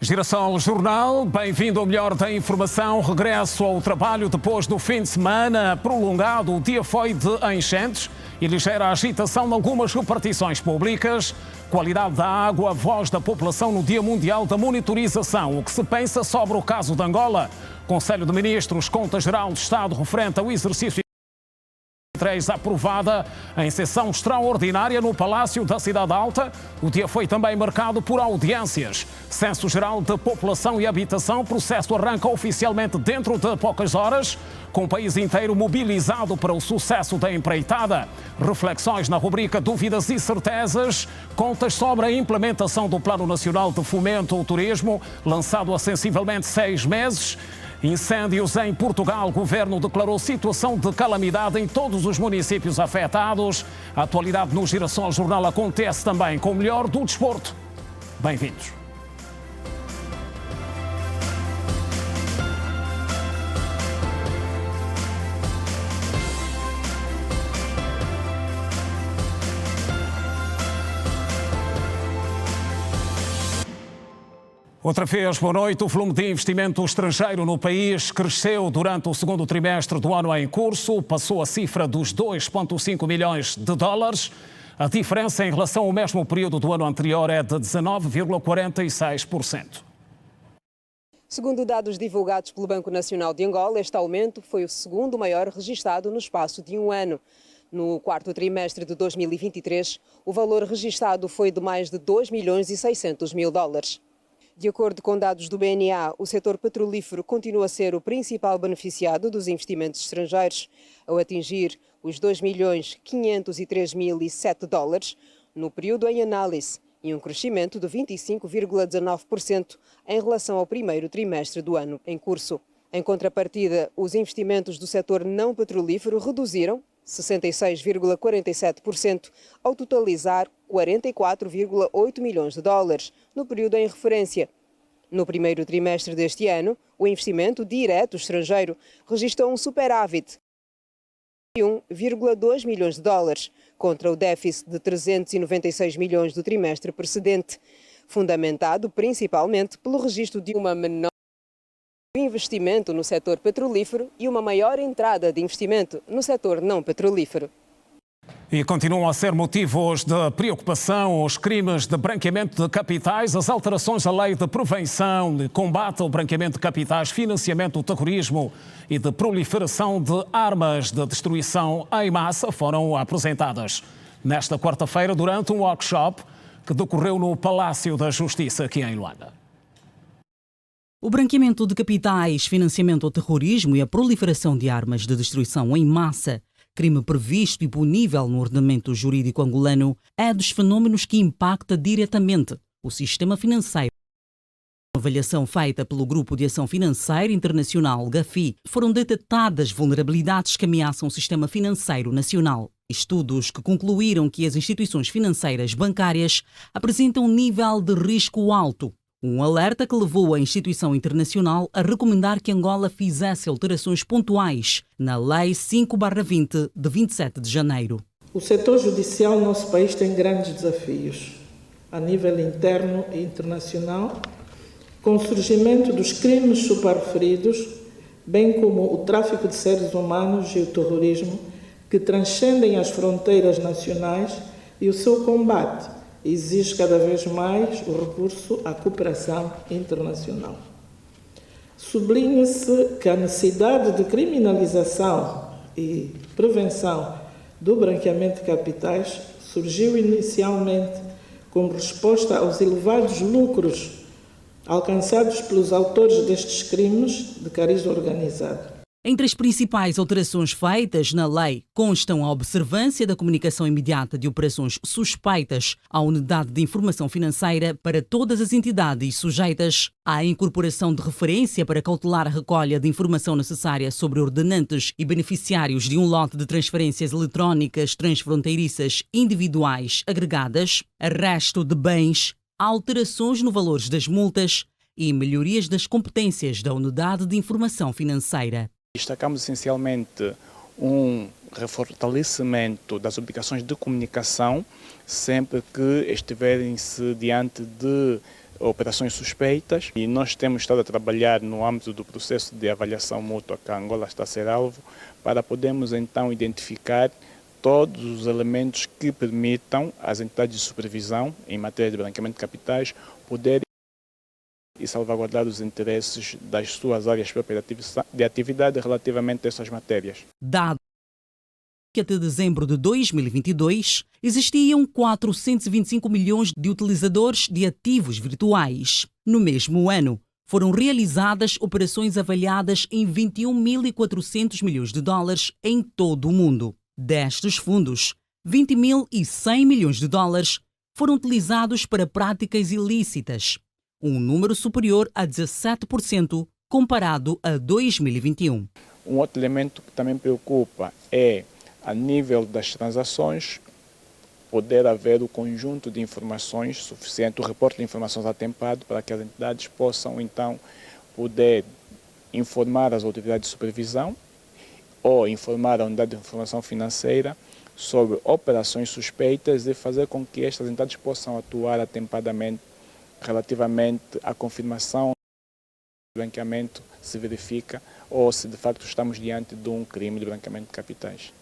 Girassol Jornal, bem-vindo ao melhor da informação. Regresso ao trabalho depois do fim de semana prolongado. O dia foi de enchentes e ligeira agitação em algumas repartições públicas. Qualidade da água, voz da população no Dia Mundial da Monitorização. O que se pensa sobre o caso de Angola? Conselho de Ministros, Conta Geral de Estado referente ao exercício aprovada em sessão extraordinária no Palácio da Cidade Alta. O dia foi também marcado por audiências. Censo Geral de População e Habitação. O processo arranca oficialmente dentro de poucas horas, com o país inteiro mobilizado para o sucesso da empreitada. Reflexões na rubrica Dúvidas e Certezas. Contas sobre a implementação do Plano Nacional de Fomento ao Turismo, lançado há sensivelmente 6 meses. Incêndios em Portugal. O governo declarou situação de calamidade em todos os municípios afetados. A atualidade no Girassol Jornal acontece também com o melhor do desporto. Bem-vindos. Outra vez, boa noite. O volume de investimento estrangeiro no país cresceu durante o segundo trimestre do ano em curso, passou a cifra dos 2,5 milhões de dólares. A diferença em relação ao mesmo período do ano anterior é de 19,46%. Segundo dados divulgados pelo Banco Nacional de Angola, este aumento foi o segundo maior registado no espaço de um ano. No quarto trimestre de 2023, o valor registado foi de mais de 2 milhões e 600 mil dólares. De acordo com dados do BNA, o setor petrolífero continua a ser o principal beneficiado dos investimentos estrangeiros, ao atingir os 2.503.007 dólares no período em análise, e um crescimento de 25,19% em relação ao primeiro trimestre do ano em curso. Em contrapartida, os investimentos do setor não petrolífero reduziram 66,47%, ao totalizar 44,8 milhões de dólares no período em referência. No primeiro trimestre deste ano, o investimento direto estrangeiro registrou um superávit de 1,2 milhões de dólares, contra o déficit de 396 milhões do trimestre precedente, fundamentado principalmente pelo registro de uma menor investimento no setor petrolífero e uma maior entrada de investimento no setor não petrolífero. E continuam a ser motivos de preocupação os crimes de branqueamento de capitais, as alterações à lei de prevenção e combate ao branqueamento de capitais, financiamento do terrorismo e de proliferação de armas de destruição em massa foram apresentadas nesta quarta-feira durante um workshop que decorreu no Palácio da Justiça aqui em Luanda. O branqueamento de capitais, financiamento ao terrorismo e a proliferação de armas de destruição em massa, crime previsto e punível no ordenamento jurídico angolano, é dos fenômenos que impacta diretamente o sistema financeiro. Uma avaliação feita pelo Grupo de Ação Financeira Internacional, GAFI, foram detectadas vulnerabilidades que ameaçam o sistema financeiro nacional. Estudos que concluíram que as instituições financeiras bancárias apresentam um nível de risco alto. Um alerta que levou a instituição internacional a recomendar que Angola fizesse alterações pontuais na Lei 5/20 de 27 de janeiro. O setor judicial no nosso país tem grandes desafios, a nível interno e internacional, com o surgimento dos crimes suprarreferidos, bem como o tráfico de seres humanos e o terrorismo, que transcendem as fronteiras nacionais, e o seu combate exige cada vez mais o recurso à cooperação internacional. Sublinha-se que a necessidade de criminalização e prevenção do branqueamento de capitais surgiu inicialmente como resposta aos elevados lucros alcançados pelos autores destes crimes de cariz organizado. Entre as principais alterações feitas na lei constam a observância da comunicação imediata de operações suspeitas à Unidade de Informação Financeira para todas as entidades sujeitas, à incorporação de referência para cautelar a recolha de informação necessária sobre ordenantes e beneficiários de um lote de transferências eletrónicas transfronteiriças individuais agregadas, arresto de bens, alterações no valores das multas e melhorias das competências da Unidade de Informação Financeira. Destacamos essencialmente um fortalecimento das obrigações de comunicação sempre que estiverem-se diante de operações suspeitas, e nós temos estado a trabalhar no âmbito do processo de avaliação mútua que a Angola está a ser alvo, para podermos então identificar todos os elementos que permitam às entidades de supervisão em matéria de branqueamento de capitais poderem e salvaguardar os interesses das suas áreas próprias de atividade relativamente a essas matérias. Dado que até dezembro de 2022 existiam 425 milhões de utilizadores de ativos virtuais. No mesmo ano, foram realizadas operações avaliadas em 21.400 milhões de dólares em todo o mundo. Destes fundos, 20.100 milhões de dólares foram utilizados para práticas ilícitas, um número superior a 17% comparado a 2021. Um outro elemento que também preocupa é, a nível das transações, poder haver o conjunto de informações suficiente, o reporte de informações atempado, para que as entidades possam, então, poder informar as autoridades de supervisão ou informar a unidade de informação financeira sobre operações suspeitas e fazer com que estas entidades possam atuar atempadamente relativamente à confirmação do branqueamento se verifica ou se de facto estamos diante de um crime de branqueamento de capitais.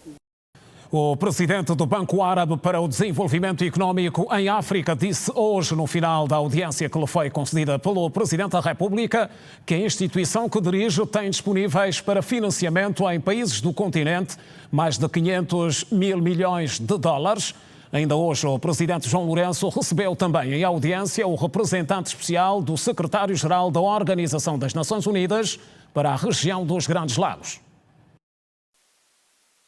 O presidente do Banco Árabe para o Desenvolvimento Económico em África disse hoje, no final da audiência que lhe foi concedida pelo Presidente da República, que a instituição que dirige tem disponíveis para financiamento em países do continente mais de 500 mil milhões de dólares. Ainda hoje, o presidente João Lourenço recebeu também em audiência o representante especial do secretário-geral da Organização das Nações Unidas para a região dos Grandes Lagos.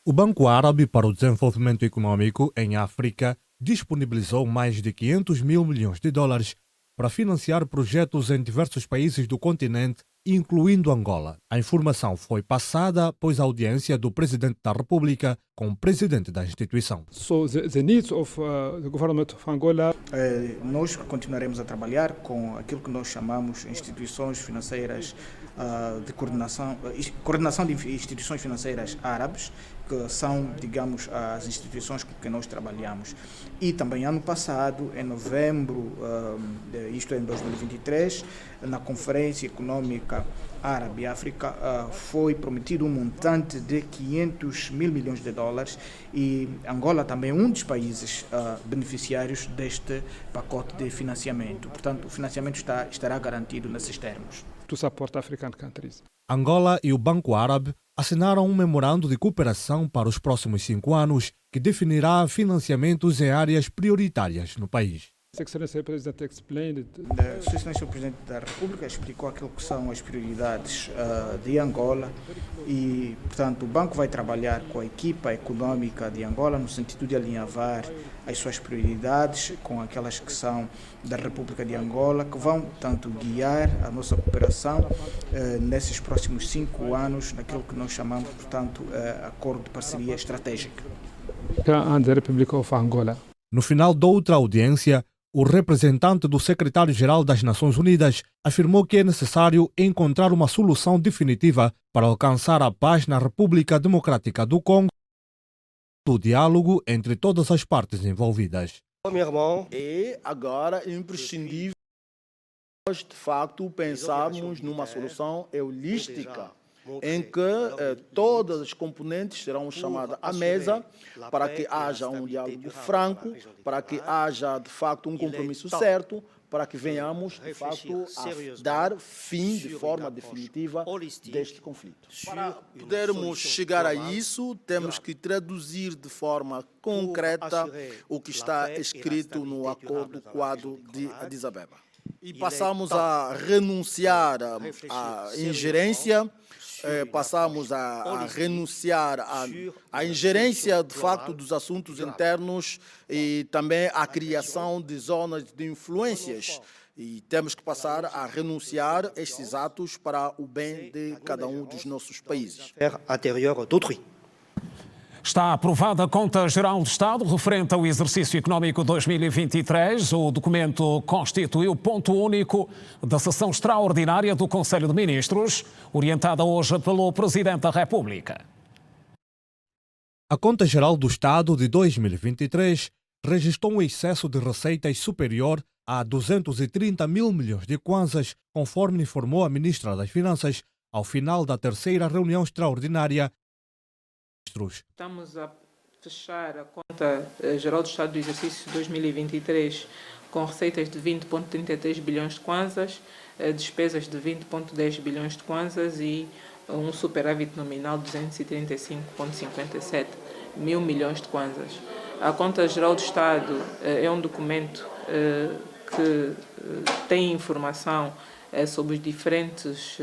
O Banco Árabe para o Desenvolvimento Económico em África disponibilizou mais de 500 mil milhões de dólares para financiar projetos em diversos países do continente, incluindo Angola. A informação foi passada após a audiência do Presidente da República com o Presidente da instituição. So the needs of the government of Angola. Nós continuaremos a trabalhar com aquilo que nós chamamos instituições financeiras de coordenação de instituições financeiras árabes, que são, digamos, as instituições com que nós trabalhamos. E também ano passado, em novembro, isto é, em 2023, na Conferência Econômica Árabe-África, foi prometido um montante de 500 mil milhões de dólares e Angola também é um dos países beneficiários deste pacote de financiamento. Portanto, o financiamento estará garantido nesses termos. To support African countries. Angola e o Banco Árabe assinaram um memorando de cooperação para os próximos 5 anos que definirá financiamentos em áreas prioritárias no país. Sua Excelência o Presidente explained. Sua Excelência o Presidente da República explicou aquilo que são as prioridades de Angola e, portanto, o banco vai trabalhar com a equipa econômica de Angola no sentido de alinhavar as suas prioridades com aquelas que são da República de Angola, que vão, tanto guiar a nossa cooperação nesses próximos 5 anos, naquilo que nós chamamos, portanto, acordo de parceria estratégica. And the Republic of Angola. No final da outra audiência, o representante do secretário-geral das Nações Unidas afirmou que é necessário encontrar uma solução definitiva para alcançar a paz na República Democrática do Congo, do diálogo entre todas as partes envolvidas. É agora imprescindível nós, de facto, pensarmos numa solução holística, em que todas as componentes serão chamadas à mesa para que haja um diálogo franco, para que haja, de facto, um compromisso certo, para que venhamos, de facto, a dar fim de forma definitiva deste conflito. Para podermos chegar a isso, temos que traduzir de forma concreta o que está escrito no Acordo Quadro de Addis Abeba. E passamos a renunciar à ingerência, passamos a renunciar à ingerência, de facto, dos assuntos internos e também à criação de zonas de influências. E temos que passar a renunciar a estes atos para o bem de cada um dos nossos países. Está aprovada a Conta Geral do Estado referente ao exercício económico 2023. O documento constituiu o ponto único da sessão extraordinária do Conselho de Ministros, orientada hoje pelo Presidente da República. A Conta Geral do Estado de 2023 registrou um excesso de receitas superior a 230 mil milhões de kwanzas, conforme informou a ministra das Finanças ao final da terceira reunião extraordinária. Estamos a fechar a conta geral do Estado do exercício 2023 com receitas de 20,33 bilhões de kwanzas, despesas de 20,10 bilhões de kwanzas e um superávit nominal de 235,57 mil milhões de kwanzas. A conta geral do Estado é um documento que tem informação sobre os diferentes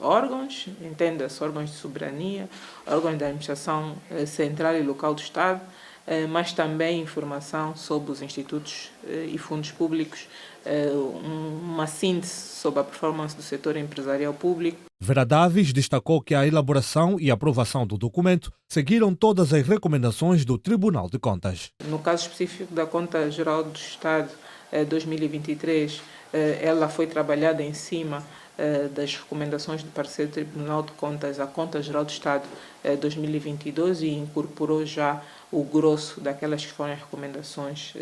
órgãos, entenda-se órgãos de soberania, órgãos da administração central e local do Estado, mas também informação sobre os institutos e fundos públicos, uma síntese sobre a performance do setor empresarial público. Vera Davis destacou que a elaboração e aprovação do documento seguiram todas as recomendações do Tribunal de Contas. No caso específico da Conta Geral do Estado 2023, ela foi trabalhada em cima das recomendações do parecer do Tribunal de Contas à Conta Geral do Estado 2022 e incorporou já o grosso daquelas que foram as recomendações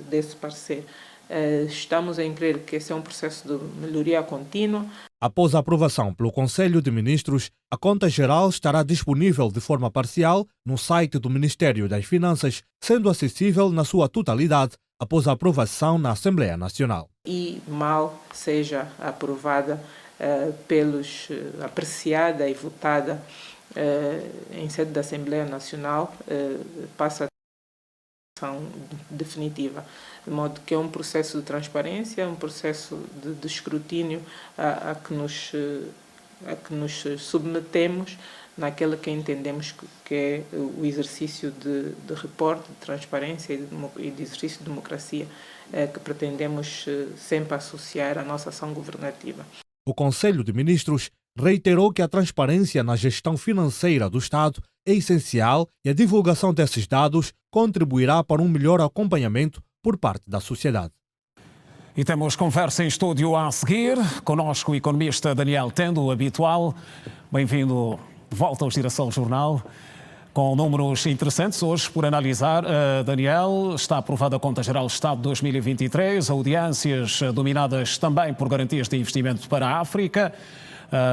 desse parecer. Estamos em crer que esse é um processo de melhoria contínua. Após a aprovação pelo Conselho de Ministros, a Conta Geral estará disponível de forma parcial no site do Ministério das Finanças, sendo acessível na sua totalidade após a aprovação na Assembleia Nacional. E mal seja aprovada apreciada e votada em sede da Assembleia Nacional, passa a ação definitiva, de modo que é um processo de transparência, um processo de escrutínio a que nos submetemos naquela que entendemos que é o exercício de reporte, de transparência e de exercício de democracia que pretendemos sempre associar à nossa ação governativa. O Conselho de Ministros reiterou que a transparência na gestão financeira do Estado é essencial e a divulgação desses dados contribuirá para um melhor acompanhamento por parte da sociedade. E temos conversa em estúdio a seguir. Conosco o economista Daniel Tendo, habitual. Bem-vindo de volta ao Girassol Jornal. Com números interessantes hoje por analisar. Daniel, está aprovada a Conta Geral do Estado 2023, audiências dominadas também por garantias de investimento para a África.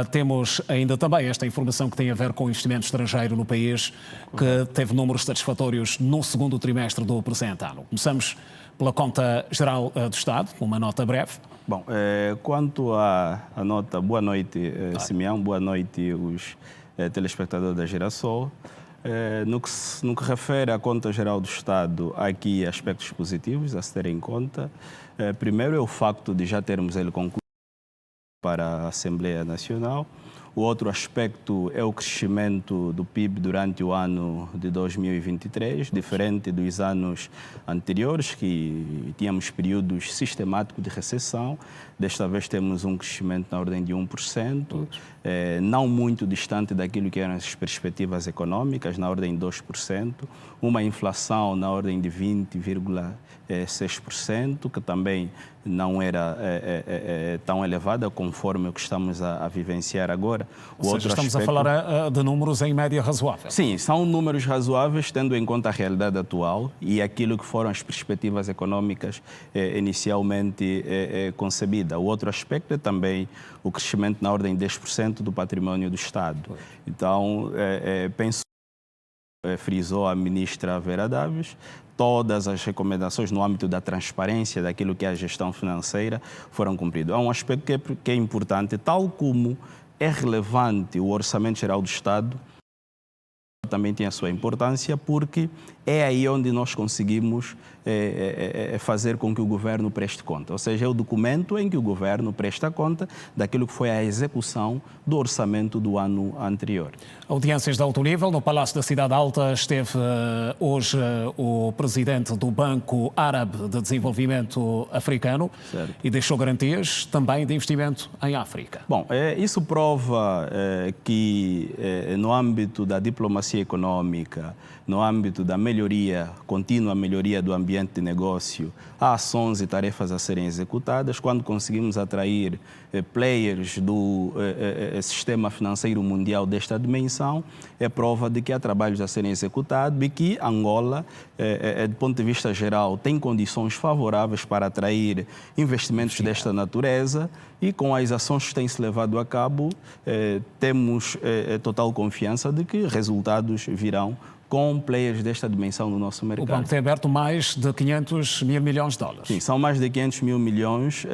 Temos ainda também esta informação que tem a ver com o investimento estrangeiro no país, que teve números satisfatórios no segundo trimestre do presente ano. Começamos pela Conta Geral do Estado, uma nota breve. Bom, quanto à nota, boa noite, Simeão, boa noite os telespectadores da Girassol. No que refere à Conta Geral do Estado, há aqui aspectos positivos a se ter em conta. Primeiro é o facto de já termos ele concluído para a Assembleia Nacional. O outro aspecto é o crescimento do PIB durante o ano de 2023, diferente dos anos anteriores, que tínhamos períodos sistemáticos de recessão. Desta vez temos um crescimento na ordem de 1%, não muito distante daquilo que eram as perspectivas econômicas, na ordem de 2%, uma inflação na ordem de 20,6%, que também não era tão elevada conforme o que estamos a vivenciar agora. Ou seja, estamos a falar de números em média razoáveis. Sim, são números razoáveis, tendo em conta a realidade atual e aquilo que foram as perspectivas econômicas inicialmente concebidas. O outro aspecto é também o crescimento na ordem de 10% do património do Estado. Então, penso que frisou a ministra Vera Davis, todas as recomendações no âmbito da transparência daquilo que é a gestão financeira foram cumpridas. Há um aspecto que é importante, tal como é relevante o Orçamento Geral do Estado, também tem a sua importância, porque é aí onde nós conseguimos fazer com que o governo preste conta. Ou seja, é o documento em que o governo presta conta daquilo que foi a execução do orçamento do ano anterior. Audiências de alto nível. No Palácio da Cidade Alta esteve hoje o presidente do Banco Árabe de Desenvolvimento Africano, certo, e deixou garantias também de investimento em África. Bom, isso prova que no âmbito da diplomacia diplomacia econômica, no âmbito da contínua melhoria do ambiente de negócio, há ações e tarefas a serem executadas. Quando conseguimos atrair players do sistema financeiro mundial desta dimensão, é prova de que há trabalhos a serem executados e que Angola, do ponto de vista geral, tem condições favoráveis para atrair investimentos desta natureza, e com as ações que têm se levado a cabo, temos total confiança de que resultados virão com players desta dimensão no nosso mercado. O banco tem aberto mais de 500 mil milhões de dólares. Sim, são mais de 500 mil milhões,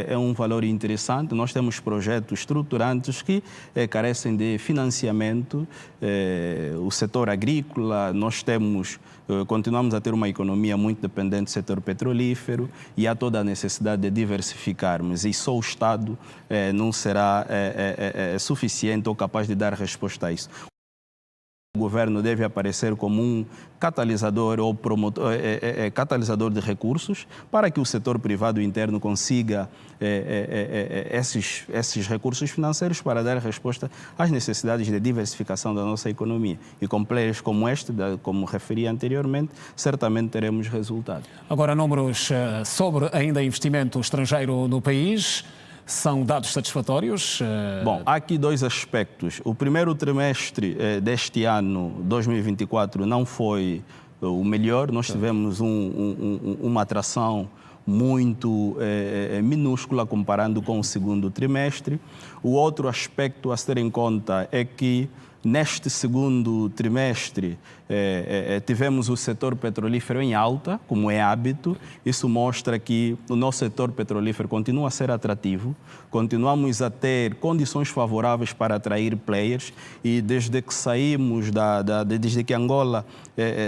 é um valor interessante. Nós temos projetos estruturantes que carecem de financiamento. O setor agrícola, continuamos a ter uma economia muito dependente do setor petrolífero e há toda a necessidade de diversificarmos, e só o Estado não será suficiente ou capaz de dar resposta a isso. O governo deve aparecer como um catalisador ou catalisador de recursos para que o setor privado interno consiga esses recursos financeiros para dar resposta às necessidades de diversificação da nossa economia. E com players como este, como referi anteriormente, certamente teremos resultado. Agora, números sobre ainda investimento estrangeiro no país. São dados satisfatórios? Bom, há aqui dois aspectos. O primeiro trimestre deste ano, 2024, não foi o melhor. Nós tivemos uma atração muito minúscula comparando com o segundo trimestre. O outro aspecto a ter em conta é que neste segundo trimestre tivemos o setor petrolífero em alta, como é hábito. Isso mostra que o nosso setor petrolífero continua a ser atrativo, continuamos a ter condições favoráveis para atrair players, e desde que saímos, desde que Angola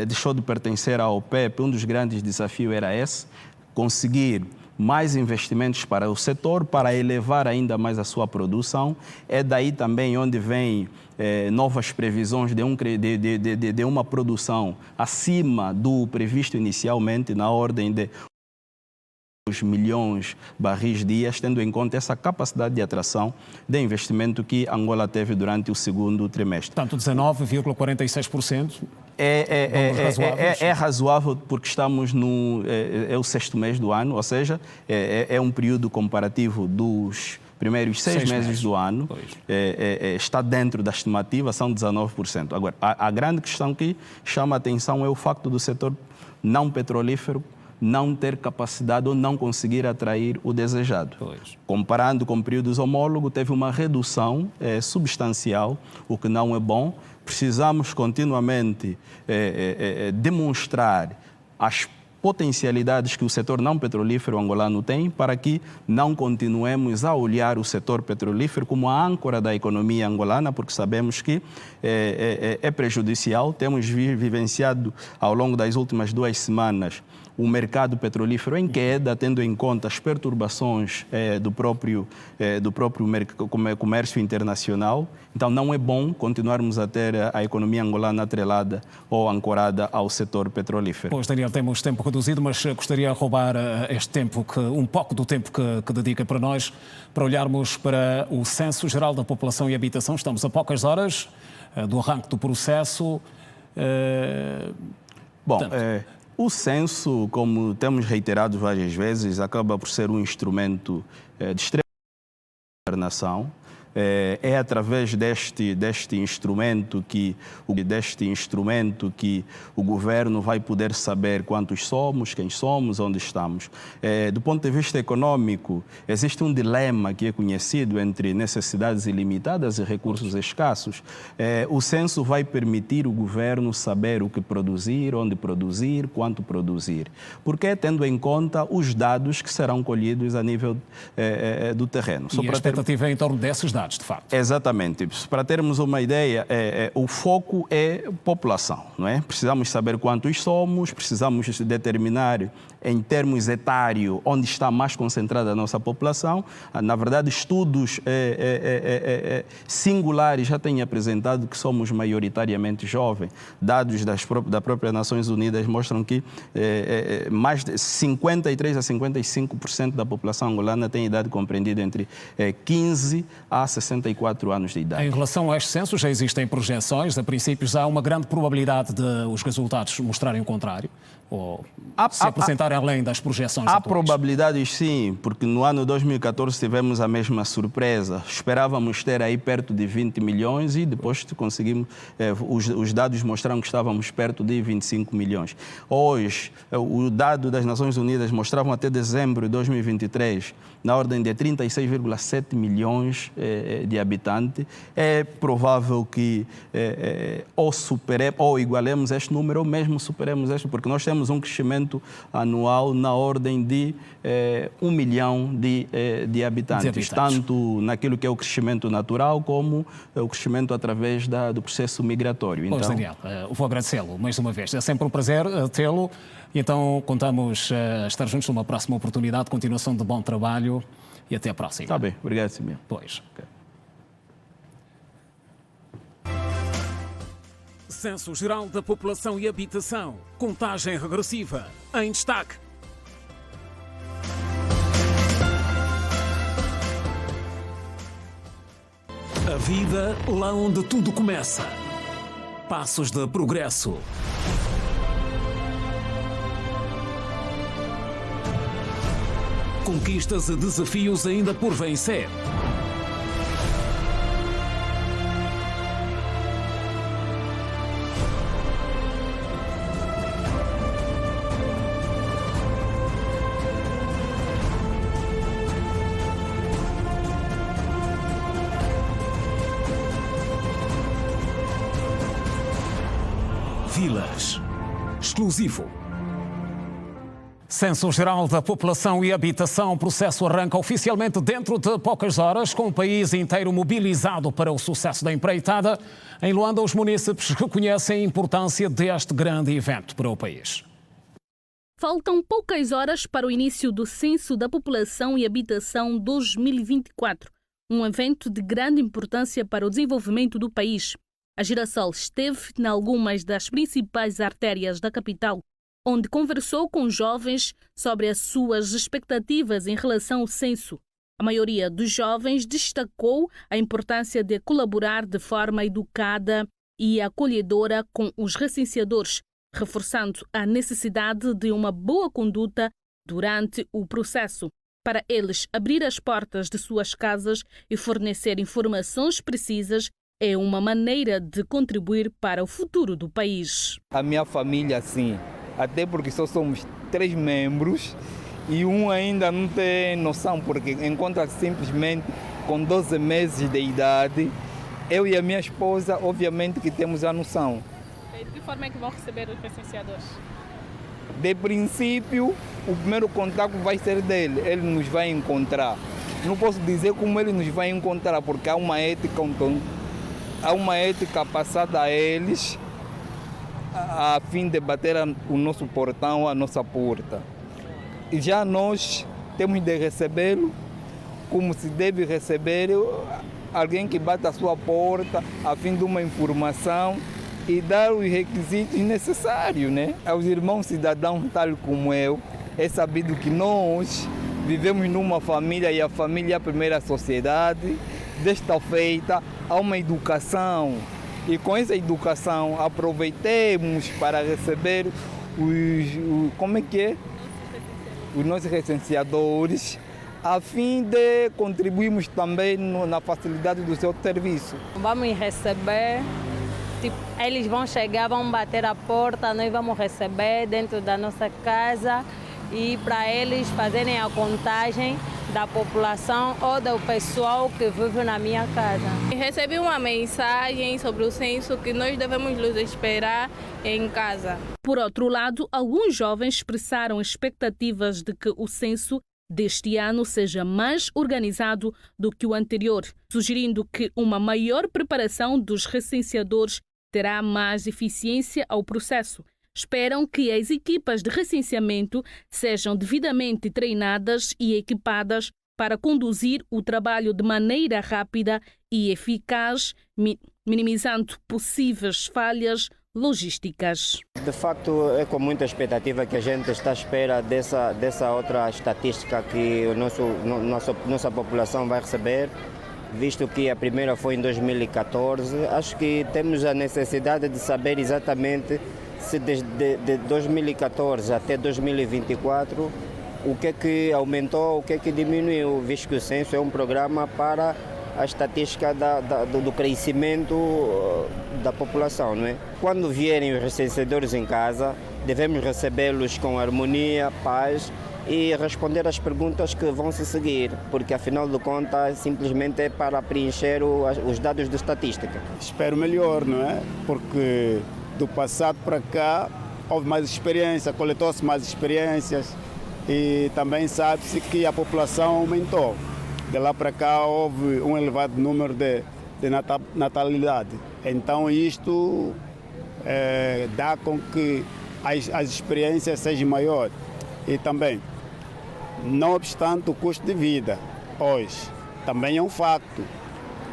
deixou de pertencer à OPEP, um dos grandes desafios era esse: conseguir mais investimentos para o setor, para elevar ainda mais a sua produção. É daí também onde vem novas previsões de uma produção acima do previsto inicialmente, na ordem de milhões de barris dias, tendo em conta essa capacidade de atração de investimento que Angola teve durante o segundo trimestre. Portanto, 19,46%. É razoável porque estamos é o sexto mês do ano, ou seja, é um período comparativo dos primeiros seis meses do ano. Está dentro da estimativa, são 19%. Agora, a grande questão que chama a atenção é o facto do setor não petrolífero não ter capacidade ou não conseguir atrair o desejado. Comparando com períodos homólogos, teve uma redução substancial, o que não é bom. Precisamos continuamente demonstrar as potencialidades que o setor não petrolífero angolano tem, para que não continuemos a olhar o setor petrolífero como a âncora da economia angolana, porque sabemos que é prejudicial. Temos vivenciado ao longo das últimas 2 semanas o mercado petrolífero em queda, tendo em conta as perturbações do próprio comércio internacional. Então, não é bom continuarmos a ter a economia angolana atrelada ou ancorada ao setor petrolífero. Pois, Daniel, temos tempo reduzido, mas gostaria de roubar este tempo, um pouco do tempo que dedica para nós, para olharmos para o Censo Geral da População e Habitação. Estamos a poucas horas do arranque do processo. O censo, como temos reiterado várias vezes, acaba por ser um instrumento de extrema governação. É através deste instrumento que o governo vai poder saber quantos somos, quem somos, onde estamos. Do ponto de vista econômico, existe um dilema que é conhecido entre necessidades ilimitadas e recursos escassos. O censo vai permitir o governo saber o que produzir, onde produzir, quanto produzir, porque tendo em conta os dados que serão colhidos a nível do terreno. E a expectativa é em torno desses dados, de facto. Exatamente. Para termos uma ideia, o foco é população, não é? Precisamos saber quantos somos, precisamos determinar em termos etários onde está mais concentrada a nossa população. Na verdade, estudos singulares já têm apresentado que somos maioritariamente jovens. Dados da própria Nações Unidas mostram que mais de 53% a 55% da população angolana tem idade compreendida entre 15 a 64 anos de idade. Em relação a estes censos, já existem projeções, a princípio já há uma grande probabilidade de os resultados mostrarem o contrário, ou se apresentarem além das projeções Há atuais. probabilidades sim, porque no ano 2014 tivemos a mesma surpresa. Esperávamos ter aí perto de 20 milhões e depois conseguimos, os dados mostraram que estávamos perto de 25 milhões. Hoje, o dado das Nações Unidas mostravam até dezembro de 2023 na ordem de 36,7 milhões de habitantes. É provável que ou igualemos este número ou mesmo superemos este, porque nós temos um crescimento anual na ordem de 1 milhão de habitantes, tanto naquilo que é o crescimento natural como o crescimento através do processo migratório. Pois, então, Daniel, vou agradecê-lo mais uma vez. É sempre um prazer tê-lo. Então, contamos estar juntos numa próxima oportunidade. Continuação de bom trabalho e até a próxima. Está bem, obrigado, Simeão. Pois. Okay. Censo Geral da População e Habitação. Contagem regressiva. Em destaque. A vida lá onde tudo começa. Passos de progresso. Conquistas e desafios ainda por vencer. Vilas. Exclusivo. Censo Geral da População e Habitação. O processo arranca oficialmente dentro de poucas horas, com o país inteiro mobilizado para o sucesso da empreitada. Em Luanda, os munícipes reconhecem a importância deste grande evento para o país. Faltam poucas horas para o início do Censo da População e Habitação 2024, um evento de grande importância para o desenvolvimento do país. A Girassol esteve em algumas das principais artérias da capital, onde conversou com jovens sobre as suas expectativas em relação ao censo. A maioria dos jovens destacou a importância de colaborar de forma educada e acolhedora com os recenseadores, reforçando a necessidade de uma boa conduta durante o processo, para eles abrir as portas de suas casas e fornecer informações precisas é uma maneira de contribuir para o futuro do país. A minha família, sim. Até porque só somos 3 membros e um ainda não tem noção, porque encontra-se simplesmente com 12 meses de idade. Eu e a minha esposa, obviamente que temos a noção. De que forma é que vão receber os recenseadores? De princípio, o primeiro contato vai ser dele, ele nos vai encontrar. Não posso dizer como ele nos vai encontrar, porque há uma ética passada a eles, a fim de bater o nosso portão, a nossa porta. E já nós temos de recebê-lo como se deve receber alguém que bate a sua porta a fim de uma informação e dar os requisitos necessários, né? Aos irmãos cidadãos tal como eu, é sabido que nós vivemos numa família e a família é a primeira sociedade. Desta feita, há uma educação. E com essa educação aproveitemos para receber os nossos recenseadores, a fim de contribuirmos também na facilidade do seu serviço. Vamos receber, eles vão chegar, vão bater a porta, nós vamos receber dentro da nossa casa e para eles fazerem a contagem da população ou do pessoal que vive na minha casa. Recebi uma mensagem sobre o censo que nós devemos nos esperar em casa. Por outro lado, alguns jovens expressaram expectativas de que o censo deste ano seja mais organizado do que o anterior, sugerindo que uma maior preparação dos recenseadores terá mais eficiência ao processo. Esperam que as equipas de recenseamento sejam devidamente treinadas e equipadas para conduzir o trabalho de maneira rápida e eficaz, minimizando possíveis falhas logísticas. De facto, é com muita expectativa que a gente está à espera dessa outra estatística que nossa população vai receber. visto que a primeira foi em 2014. Acho que temos a necessidade de saber exatamente se desde 2014 até 2024 o que é que aumentou, o que é que diminuiu, visto que o censo é um programa para a estatística do crescimento da população, não é? Quando vierem os recenseadores em casa, devemos recebê-los com harmonia, paz e responder às perguntas que vão se seguir, porque afinal de contas simplesmente é para preencher os dados de estatística. Espero melhor, não é? Porque do passado para cá houve mais experiência, coletou-se mais experiências e também sabe-se que a população aumentou. De lá para cá houve um elevado número de natalidade. Então isto dá com que as experiências sejam maiores. E também, não obstante o custo de vida, hoje, também é um facto.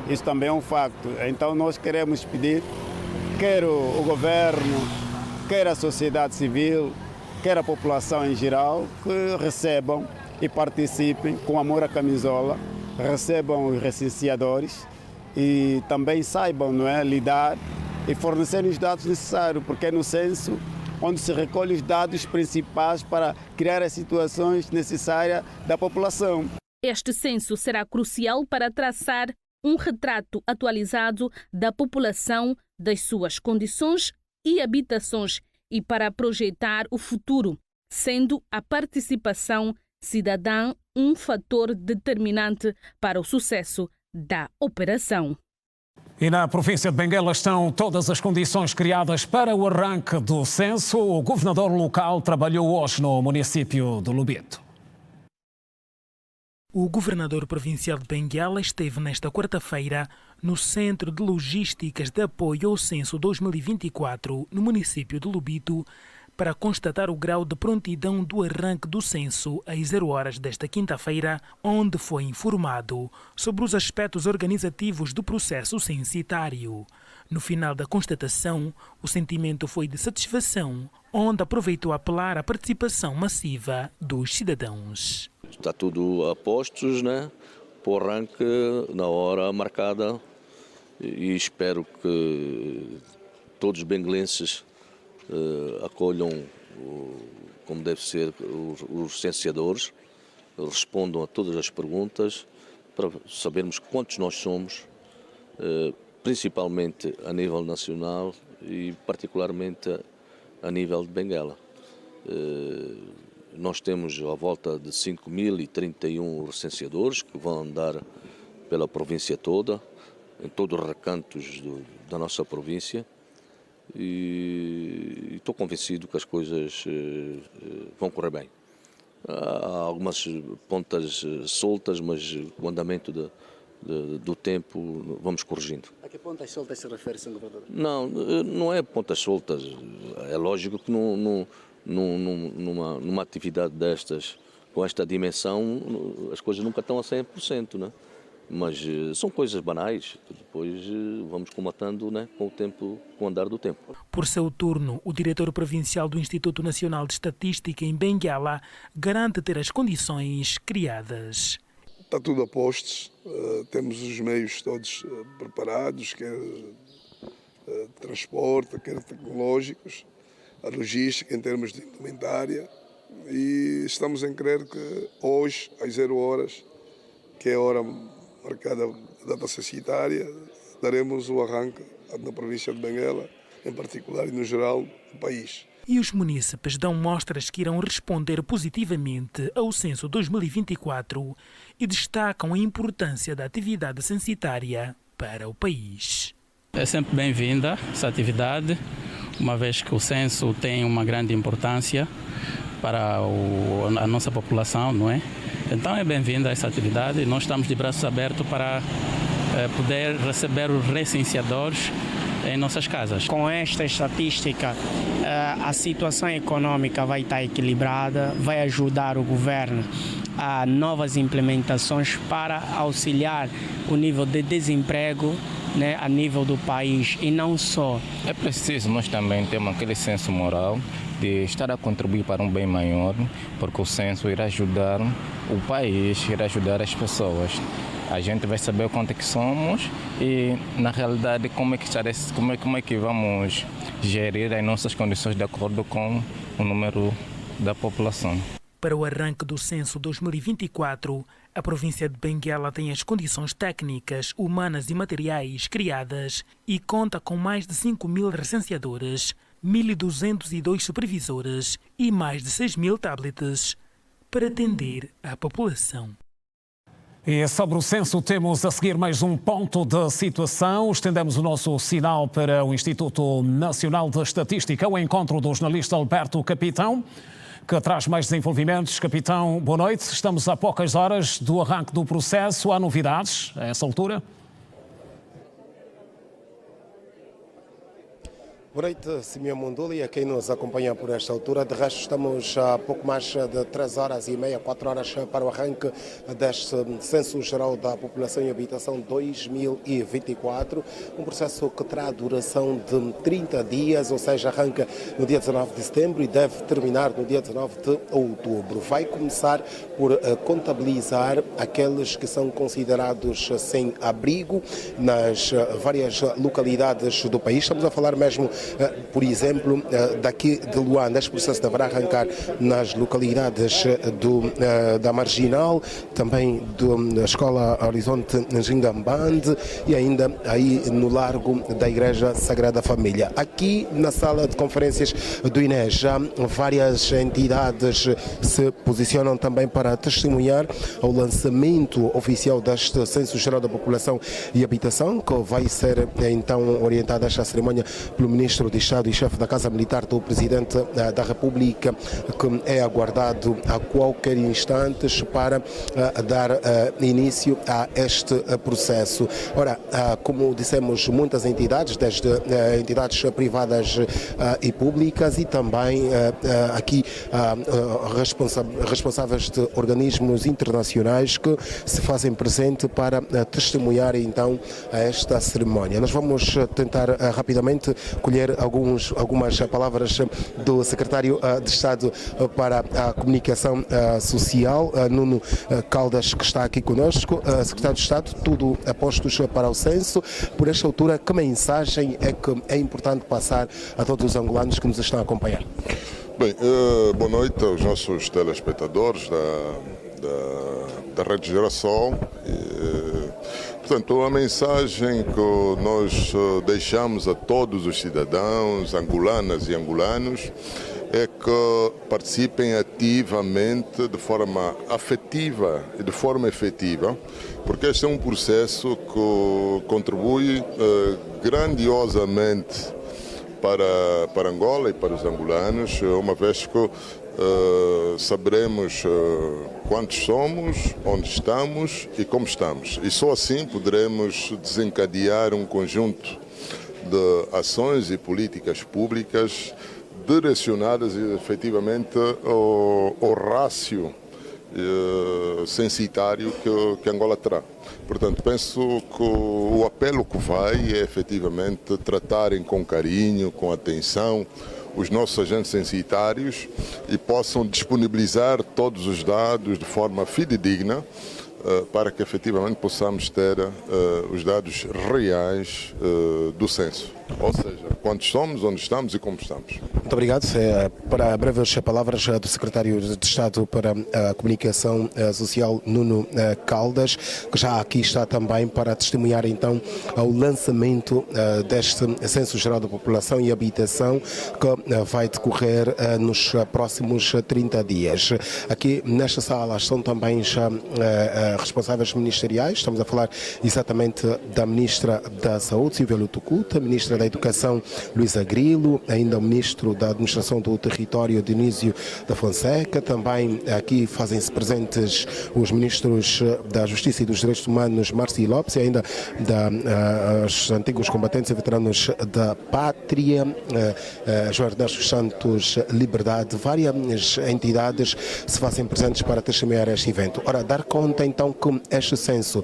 Isso também é um facto. Então nós queremos pedir, quer o governo, quer a sociedade civil, quer a população em geral, que recebam e participem com amor à camisola, recebam os recenseadores e também saibam, não é, lidar e fornecer os dados necessários, porque é no censo onde se recolhe os dados principais para criar as situações necessárias da população. Este censo será crucial para traçar um retrato atualizado da população, das suas condições e habitações e para projetar o futuro, sendo a participação cidadã um fator determinante para o sucesso da operação. E na província de Benguela estão todas as condições criadas para o arranque do censo. O governador local trabalhou hoje no município de Lubito. O governador provincial de Benguela esteve nesta quarta-feira no Centro de Logísticas de Apoio ao Censo 2024, no município de Lubito, para constatar o grau de prontidão do arranque do censo às 0 horas desta quinta-feira, onde foi informado sobre os aspectos organizativos do processo censitário. No final da constatação, o sentimento foi de satisfação, onde aproveitou apelar à participação massiva dos cidadãos. Está tudo a postos, né? Para o arranque na hora marcada e espero que todos os benguelenses acolham como deve ser os censeadores, respondam a todas as perguntas para sabermos quantos nós somos, principalmente a nível nacional e particularmente a nível de Benguela. Nós temos à volta de 5.031 recenseadores que vão andar pela província toda, em todos os recantos da nossa província. E estou convencido que as coisas vão correr bem. Há algumas pontas soltas, mas o andamento do tempo vamos corrigindo. A que pontas soltas se refere, Sr. Governador? Não é pontas soltas. É lógico que numa atividade destas, com esta dimensão, as coisas nunca estão a 100%, né? Mas são coisas banais que depois vamos comatando, né, com o tempo, com o andar do tempo. Por seu turno, o diretor provincial do Instituto Nacional de Estatística em Benguela garante ter as condições criadas. Está tudo a postos, temos os meios todos preparados, quer transporte, quer tecnológicos, a logística em termos de indumentária, e estamos em crer que hoje, às 0 horas, que é a hora marcada a data censitária, daremos o arranque na província de Benguela, em particular e no geral do país. E os munícipes dão mostras que irão responder positivamente ao censo 2024 e destacam a importância da atividade censitária para o país. É sempre bem-vinda essa atividade, uma vez que o censo tem uma grande importância para a nossa população, não é? Então é bem-vinda essa atividade. Nós estamos de braços abertos para poder receber os recenseadores em nossas casas. Com esta estatística, a situação econômica vai estar equilibrada, vai ajudar o governo a novas implementações para auxiliar o nível de desemprego, né, a nível do país, e não só. É preciso nós também termos aquele senso moral de estar a contribuir para um bem maior, porque o censo irá ajudar o país, irá ajudar as pessoas. A gente vai saber quanto é que somos e, na realidade, como é que vamos gerir as nossas condições de acordo com o número da população. Para o arranque do censo 2024, a província de Benguela tem as condições técnicas, humanas e materiais criadas e conta com mais de 5.000 recenseadores, 1.202 supervisores e mais de 6.000 tablets para atender à população. E sobre o censo temos a seguir mais um ponto de situação. Estendemos o nosso sinal para o Instituto Nacional de Estatística, o encontro do jornalista Alberto Capitão, que traz mais desenvolvimentos. Capitão, boa noite. Estamos a poucas horas do arranque do processo. Há novidades a essa altura? Boa noite, Simeão Munduli, e a quem nos acompanha por esta altura. De resto, estamos a pouco mais de 3 horas e meia, 4 horas para o arranque deste Censo Geral da População e Habitação 2024, um processo que terá duração de 30 dias, ou seja, arranca no dia 19 de setembro e deve terminar no dia 19 de outubro. Vai começar por contabilizar aqueles que são considerados sem abrigo nas várias localidades do país. Estamos a falar mesmo, por exemplo, daqui de Luanda. Este processo deverá arrancar nas localidades da Marginal, também da Escola Horizonte Njingambande e ainda aí no Largo da Igreja Sagrada Família. Aqui na sala de conferências do INE já várias entidades se posicionam também para testemunhar o lançamento oficial deste Censo Geral da População e Habitação, que vai ser então orientada esta cerimónia pelo Ministro de Estado e chefe da Casa Militar do Presidente da República, que é aguardado a qualquer instante para dar início a este processo. Ora, como dissemos, muitas entidades, desde entidades privadas e públicas e também aqui responsáveis de organismos internacionais que se fazem presente para testemunhar então esta cerimónia. Nós vamos tentar rapidamente colher algumas palavras do Secretário de Estado para a Comunicação Social, Nuno Caldas, que está aqui conosco. Secretário de Estado, tudo a postos para o censo. Por esta altura, que mensagem é que é importante passar a todos os angolanos que nos estão a acompanhar? Bem, boa noite aos nossos telespectadores da Rede Geração. Portanto, a mensagem que nós deixamos a todos os cidadãos, angolanas e angolanos, é que participem ativamente, de forma afetiva e de forma efetiva, porque este é um processo que contribui grandiosamente para Angola e para os angolanos, uma vez que saberemos quantos somos, onde estamos e como estamos. E só assim poderemos desencadear um conjunto de ações e políticas públicas direcionadas efetivamente ao rácio censitário que Angola terá. Portanto, penso que o apelo que vai é efetivamente tratarem com carinho, com atenção, os nossos agentes censitários e possam disponibilizar todos os dados de forma fidedigna para que efetivamente possamos ter os dados reais do censo. Ou seja, quantos somos, onde estamos e como estamos. Muito obrigado. Para breves palavras do Secretário de Estado para a Comunicação Social, Nuno Caldas, que já aqui está também para testemunhar então o lançamento deste Censo Geral da População e Habitação, que vai decorrer nos próximos 30 dias. Aqui nesta sala estão também já responsáveis ministeriais. Estamos a falar exatamente da Ministra da Saúde, Silvia Lutucuta, Ministra da Educação, Luísa Grilo, ainda o Ministro da Administração do Território, Dionísio da Fonseca. Também aqui fazem-se presentes os Ministros da Justiça e dos Direitos Humanos, Márcio Lopes, e ainda os antigos combatentes e veteranos da Pátria, João Ernesto Santos Liberdade. Várias entidades se fazem presentes para testemunhar este evento. Ora, dar conta então então que este censo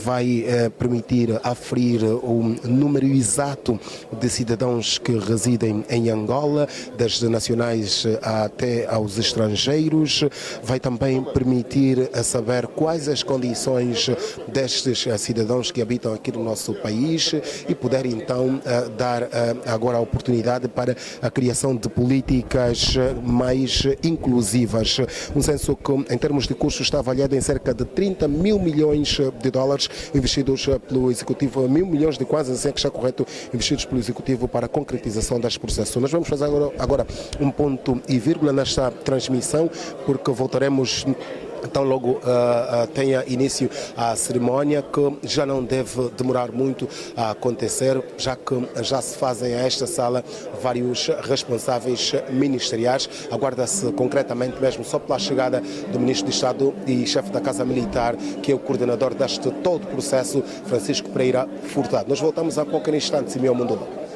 vai permitir aferir o número exato de cidadãos que residem em Angola, desde nacionais até aos estrangeiros. Vai também permitir saber quais as condições destes cidadãos que habitam aqui no nosso país e poder então dar agora a oportunidade para a criação de políticas mais inclusivas. Um censo que, em termos de custos, está avaliado em cerca de 30 mil milhões de dólares investidos pelo Executivo, mil milhões de quase, assim é que está correto, investidos pelo Executivo para a concretização das processos. Nós vamos fazer agora um ponto e vírgula nesta transmissão, porque voltaremos então logo tenha início a cerimónia, que já não deve demorar muito a acontecer, já que já se fazem a esta sala vários responsáveis ministeriais. Aguarda-se concretamente mesmo só pela chegada do Ministro de Estado e chefe da Casa Militar, que é o coordenador deste todo o processo, Francisco Pereira Furtado. Nós voltamos a qualquer instante, Simeão Mundula.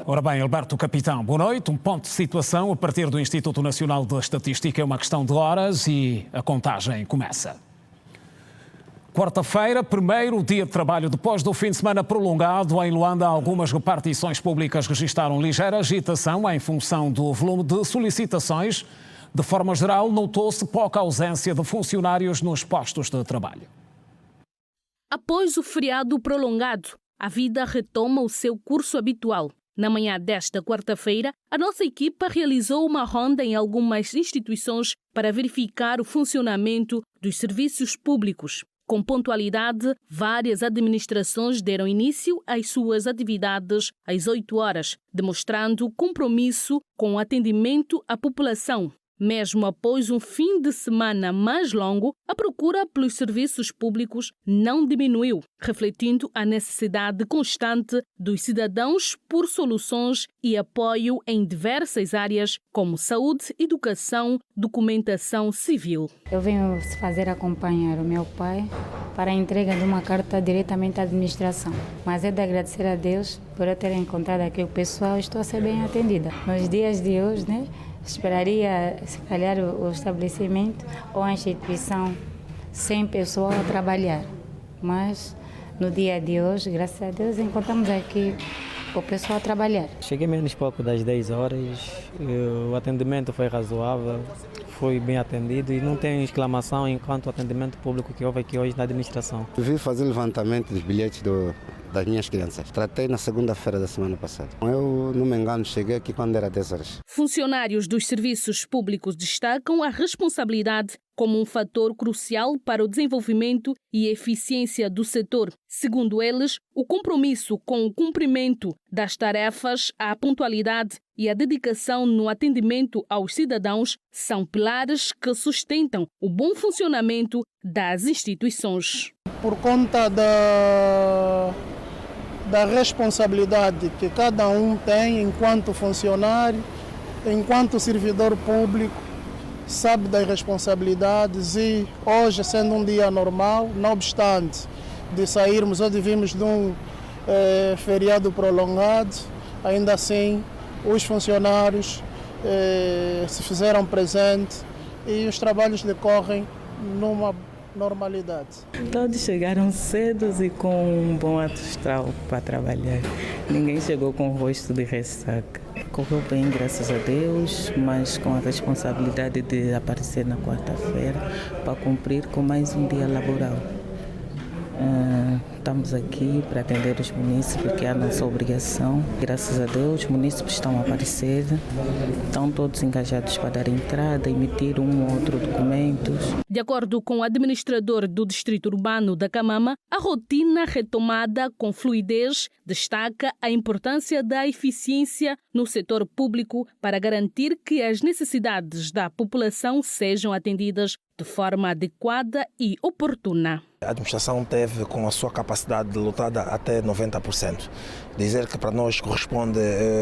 Ora bem, Alberto Capitão, boa noite. Um ponto de situação a partir do Instituto Nacional de Estatística é uma questão de horas e a contagem começa. Quarta-feira, primeiro dia de trabalho depois do fim de semana prolongado. Em Luanda, algumas repartições públicas registaram ligeira agitação em função do volume de solicitações. De forma geral, notou-se pouca ausência de funcionários nos postos de trabalho. Após o feriado prolongado, a vida retoma o seu curso habitual. Na manhã desta quarta-feira, a nossa equipa realizou uma ronda em algumas instituições para verificar o funcionamento dos serviços públicos. Com pontualidade, várias administrações deram início às suas atividades às 8 horas, demonstrando compromisso com o atendimento à população. Mesmo após um fim de semana mais longo, a procura pelos serviços públicos não diminuiu, refletindo a necessidade constante dos cidadãos por soluções e apoio em diversas áreas, como saúde, educação, documentação civil. Eu venho fazer acompanhar o meu pai para a entrega de uma carta diretamente à administração. Mas é de agradecer a Deus por eu ter encontrado aqui o pessoal. Estou a ser bem atendida. Nos dias de hoje, esperaria, se calhar, o estabelecimento ou a instituição sem pessoal a trabalhar. Mas no dia de hoje, graças a Deus, encontramos aqui o pessoal a trabalhar. Cheguei menos pouco das 10 horas, o atendimento foi razoável, foi bem atendido e não tem exclamação enquanto o atendimento público que houve aqui hoje na administração. Eu vim fazer o levantamento dos bilhetes das minhas crianças. Tratei na segunda-feira da semana passada. Eu, não me engano, cheguei aqui quando era 10 horas. Funcionários dos serviços públicos destacam a responsabilidade como um fator crucial para o desenvolvimento e eficiência do setor. Segundo eles, o compromisso com o cumprimento das tarefas, a pontualidade e a dedicação no atendimento aos cidadãos são pilares que sustentam o bom funcionamento das instituições. Por conta da responsabilidade que cada um tem enquanto funcionário, enquanto servidor público, sabe das responsabilidades e hoje, sendo um dia normal, não obstante de sairmos ou de virmos de um feriado prolongado, ainda assim os funcionários se fizeram presente e os trabalhos decorrem numa normalidade. Todos chegaram cedo e com um bom astral para trabalhar. Ninguém chegou com o rosto de ressaca. Correu bem, graças a Deus, mas com a responsabilidade de aparecer na quarta-feira para cumprir com mais um dia laboral. Estamos aqui para atender os munícipes, que é a nossa obrigação. Graças a Deus, os munícipes estão a aparecer, estão todos engajados para dar entrada, emitir um ou outro documento. De acordo com o administrador do Distrito Urbano da Camama, a rotina retomada com fluidez destaca a importância da eficiência no setor público para garantir que as necessidades da população sejam atendidas de forma adequada e oportuna. A administração teve com a sua capacidade lotada até 90%. Dizer que para nós corresponde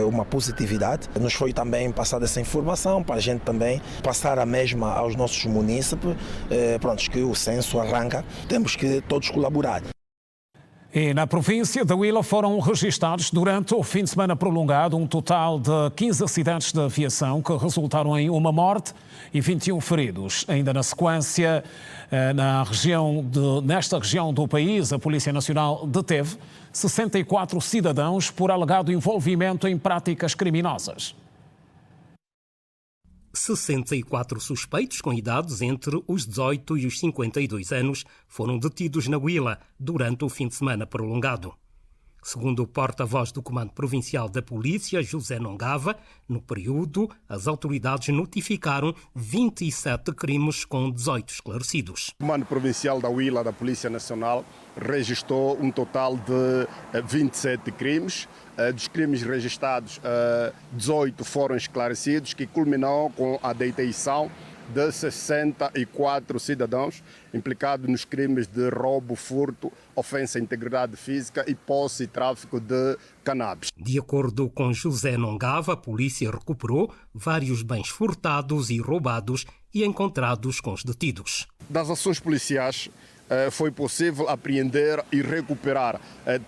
uma positividade. Nos foi também passada essa informação para a gente também passar a mesma aos nossos munícipes. Que o censo arranca, temos que todos colaborar. E na província da Huila foram registados durante o fim de semana prolongado um total de 15 acidentes de aviação que resultaram em uma morte e 21 feridos. Ainda na sequência, nesta região do país, a Polícia Nacional deteve 64 cidadãos por alegado envolvimento em práticas criminosas. 64 suspeitos com idades entre os 18 e os 52 anos foram detidos na Huila durante o fim de semana prolongado. Segundo o porta-voz do Comando Provincial da Polícia, José Nongava, no período, as autoridades notificaram 27 crimes com 18 esclarecidos. O Comando Provincial da Huila, da Polícia Nacional, registrou um total de 27 crimes. Dos crimes registrados, 18 foram esclarecidos, que culminou com a detenção de 64 cidadãos implicados nos crimes de roubo, furto, ofensa à integridade física e posse e tráfico de cannabis. De acordo com José Nongava, a polícia recuperou vários bens furtados e roubados e encontrados com os detidos. Das ações policiais, foi possível apreender e recuperar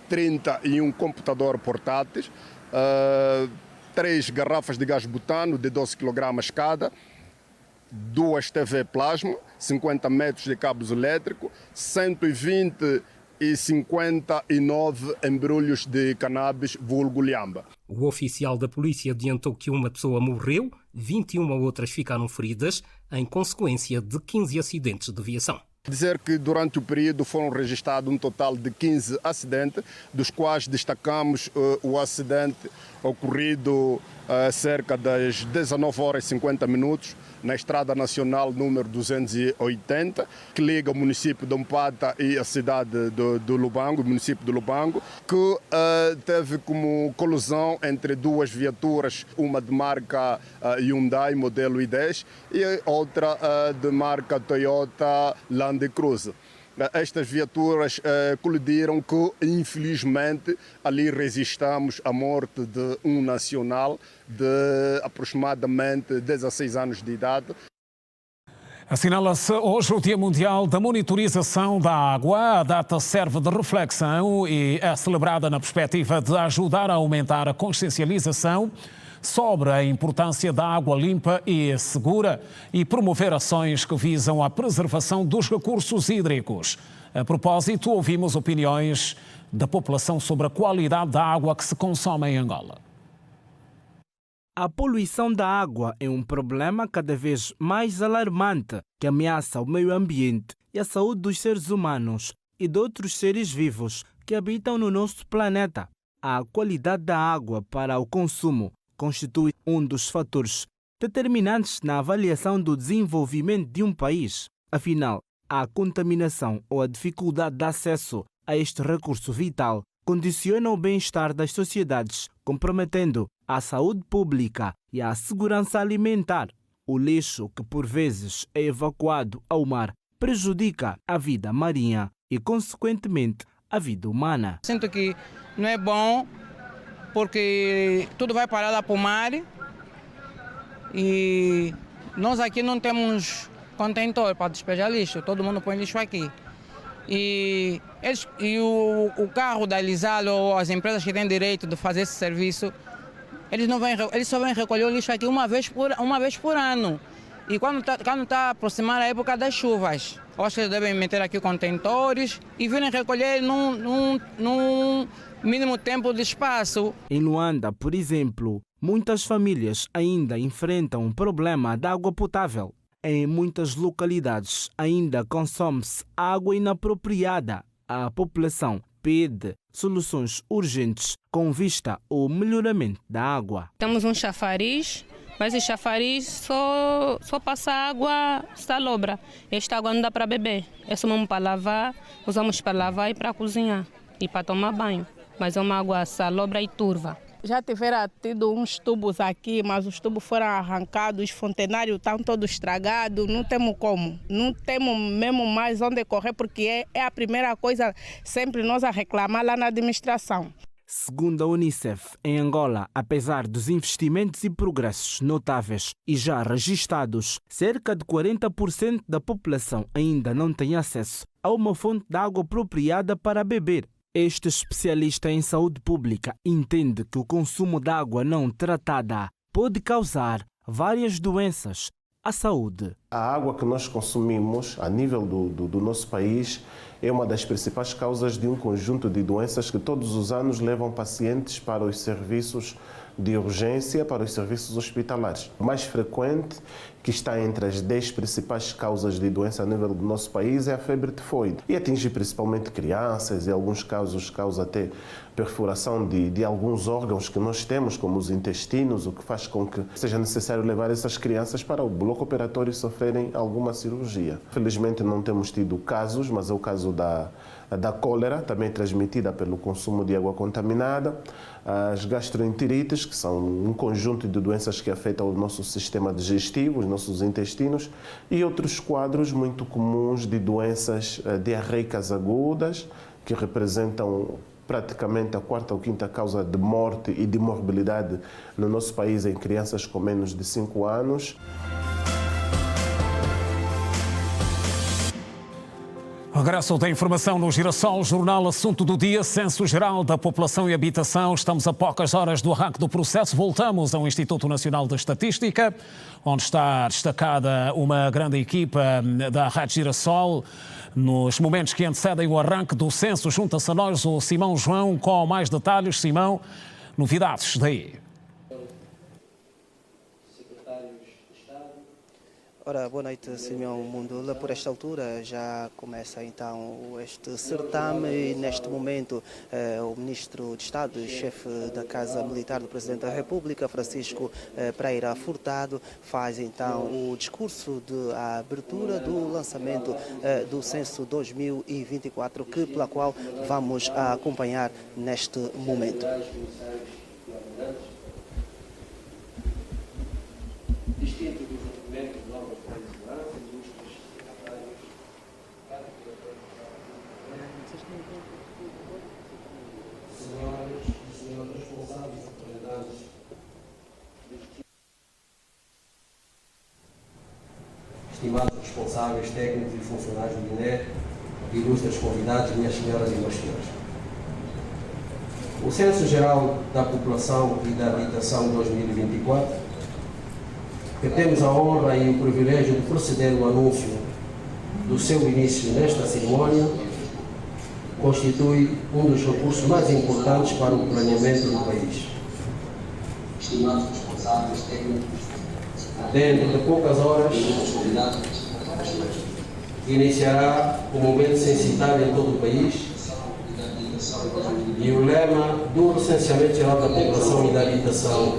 31 computadores portáteis, 3 garrafas de gás butano de 12 kg cada, 2 TV plasma, 50 metros de cabos elétricos, 120 e 59 embrulhos de cannabis vulgo lhamba. O oficial da polícia adiantou que uma pessoa morreu, 21 outras ficaram feridas, em consequência de 15 acidentes de aviação. Dizer que durante o período foram registrados um total de 15 acidentes, dos quais destacamos o acidente ocorrido cerca das 19 horas e 50 minutos na Estrada Nacional número 280, que liga o município de Mpata e a cidade do Lubango, o município de Lubango, que teve como colisão entre duas viaturas, uma de marca Hyundai, modelo i10, e outra de marca Toyota Land Cruiser. Estas viaturas colidiram que, infelizmente, ali registramos a morte de um nacional de aproximadamente 16 anos de idade. Assinala-se hoje o Dia Mundial da Monitorização da Água. A data serve de reflexão e é celebrada na perspectiva de ajudar a aumentar a consciencialização sobre a importância da água limpa e segura e promover ações que visam a preservação dos recursos hídricos. A propósito, ouvimos opiniões da população sobre a qualidade da água que se consome em Angola. A poluição da água é um problema cada vez mais alarmante que ameaça o meio ambiente e a saúde dos seres humanos e de outros seres vivos que habitam no nosso planeta. A qualidade da água para o consumo constitui um dos fatores determinantes na avaliação do desenvolvimento de um país. Afinal, a contaminação ou a dificuldade de acesso a este recurso vital condiciona o bem-estar das sociedades, comprometendo a saúde pública e a segurança alimentar. O lixo, que por vezes é evacuado ao mar, prejudica a vida marinha e, consequentemente, a vida humana. Sinto que não é bom, porque tudo vai parar lá para o mar e nós aqui não temos contentor para despejar lixo, todo mundo põe lixo aqui. E o carro da Elisal ou as empresas que têm direito de fazer esse serviço, eles só vêm recolher o lixo aqui uma vez por ano. E quando está a aproximar a época das chuvas, acho que eles devem meter aqui contentores e virem recolher num mínimo tempo de espaço. Em Luanda, por exemplo, muitas famílias ainda enfrentam um problema de água potável. Em muitas localidades ainda consome-se água inapropriada. A população pede soluções urgentes com vista ao melhoramento da água. Temos um chafariz, mas esse chafariz só passa água salobra. Esta água não dá para beber. É só mesmo para lavar, usamos para lavar e para cozinhar e para tomar banho. Mas é uma água salobra e turva. Já tiveram tido uns tubos aqui, mas os tubos foram arrancados, os fontenários estão todos estragados, não temos como. Não temos mesmo mais onde correr, porque é a primeira coisa sempre nós a reclamar lá na administração. Segundo a Unicef, em Angola, apesar dos investimentos e progressos notáveis e já registados, cerca de 40% da população ainda não tem acesso a uma fonte de água apropriada para beber. Este especialista em saúde pública entende que o consumo de água não tratada pode causar várias doenças à saúde. A água que nós consumimos a nível do nosso país é uma das principais causas de um conjunto de doenças que todos os anos levam pacientes para os serviços de urgência, para os serviços hospitalares. O mais frequente, que está entre as 10 principais causas de doença a nível do nosso país, é a febre tifoide. E atinge principalmente crianças, em alguns casos causa até perfuração de alguns órgãos que nós temos, como os intestinos, o que faz com que seja necessário levar essas crianças para o bloco operatório e sofrerem alguma cirurgia. Felizmente não temos tido casos, mas é o caso da cólera, também transmitida pelo consumo de água contaminada, as gastroenterites, que são um conjunto de doenças que afetam o nosso sistema digestivo, os nossos intestinos, e outros quadros muito comuns de doenças diarreicas agudas, que representam praticamente a 4ª ou 5ª causa de morte e de morbilidade no nosso país em crianças com menos de 5 anos. Regresso da informação no Girassol, jornal Assunto do Dia, Censo Geral da População e Habitação. Estamos a poucas horas do arranque do processo. Voltamos ao Instituto Nacional de Estatística, onde está destacada uma grande equipa da Rádio Girassol. Nos momentos que antecedem o arranque do censo, junta-se a nós o Simão João com mais detalhes. Simão, novidades daí? Ora, boa noite, Simão Mundula. Por esta altura já começa então este certame e neste momento o Ministro de Estado e chefe da Casa Militar do Presidente da República, Francisco Pereira Furtado, faz então o discurso de abertura do lançamento do Censo 2024, pela qual vamos acompanhar neste momento. Estimados responsáveis, técnicos e funcionários do INE, ilustres convidados, minhas senhoras e meus senhores. O Censo Geral da População e da Habitação 2024, que temos a honra e o privilégio de proceder ao anúncio do seu início nesta cerimônia, constitui um dos recursos mais importantes para o planeamento do país. Estimados responsáveis, técnicos, dentro de poucas horas, iniciará o momento censitário em todo o país e o lema do Recenseamento Geral da População e da Habitação,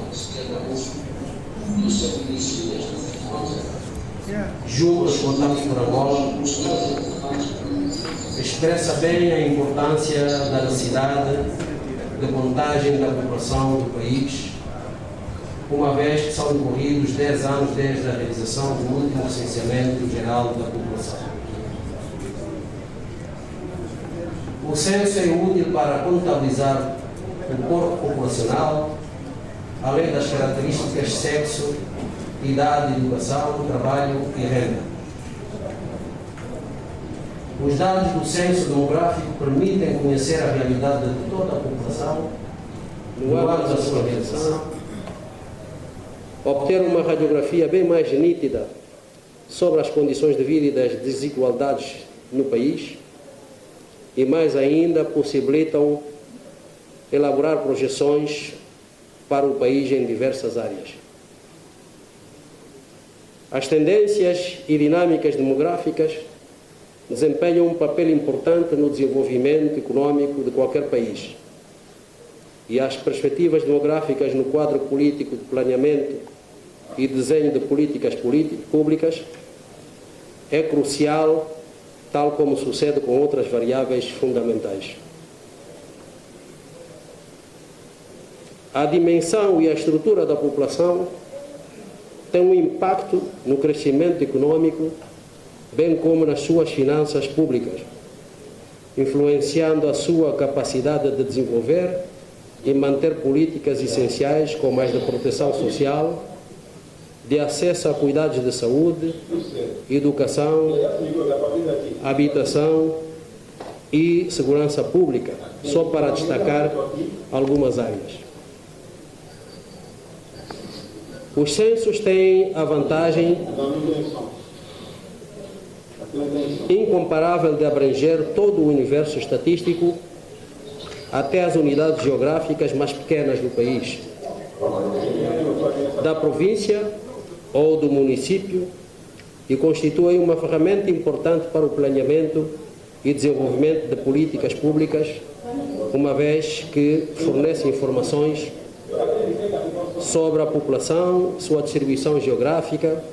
juntos contamos por Angola, expressa bem a importância da necessidade de contagem da população do país, uma vez que são decorridos 10 anos desde a realização do último recenseamento geral da população. O censo é útil para contabilizar o corpo populacional, além das características sexo, idade, educação, trabalho e renda. Os dados do censo demográfico permitem conhecer a realidade de toda a população no âmbito da sua realização, obter uma radiografia bem mais nítida sobre as condições de vida e das desigualdades no país e, mais ainda, possibilitam elaborar projeções para o país em diversas áreas. As tendências e dinâmicas demográficas desempenham um papel importante no desenvolvimento econômico de qualquer país e as perspectivas demográficas no quadro político de planeamento e desenho de políticas públicas é crucial, tal como sucede com outras variáveis fundamentais. A dimensão e a estrutura da população têm um impacto no crescimento econômico, bem como nas suas finanças públicas, influenciando a sua capacidade de desenvolver e manter políticas essenciais como as de proteção social, de acesso a cuidados de saúde, educação, habitação e segurança pública, só para destacar algumas áreas. Os censos têm a vantagem incomparável de abranger todo o universo estatístico até as unidades geográficas mais pequenas do país, da província ou do município, e constitui uma ferramenta importante para o planeamento e desenvolvimento de políticas públicas, uma vez que fornece informações sobre a população, sua distribuição geográfica,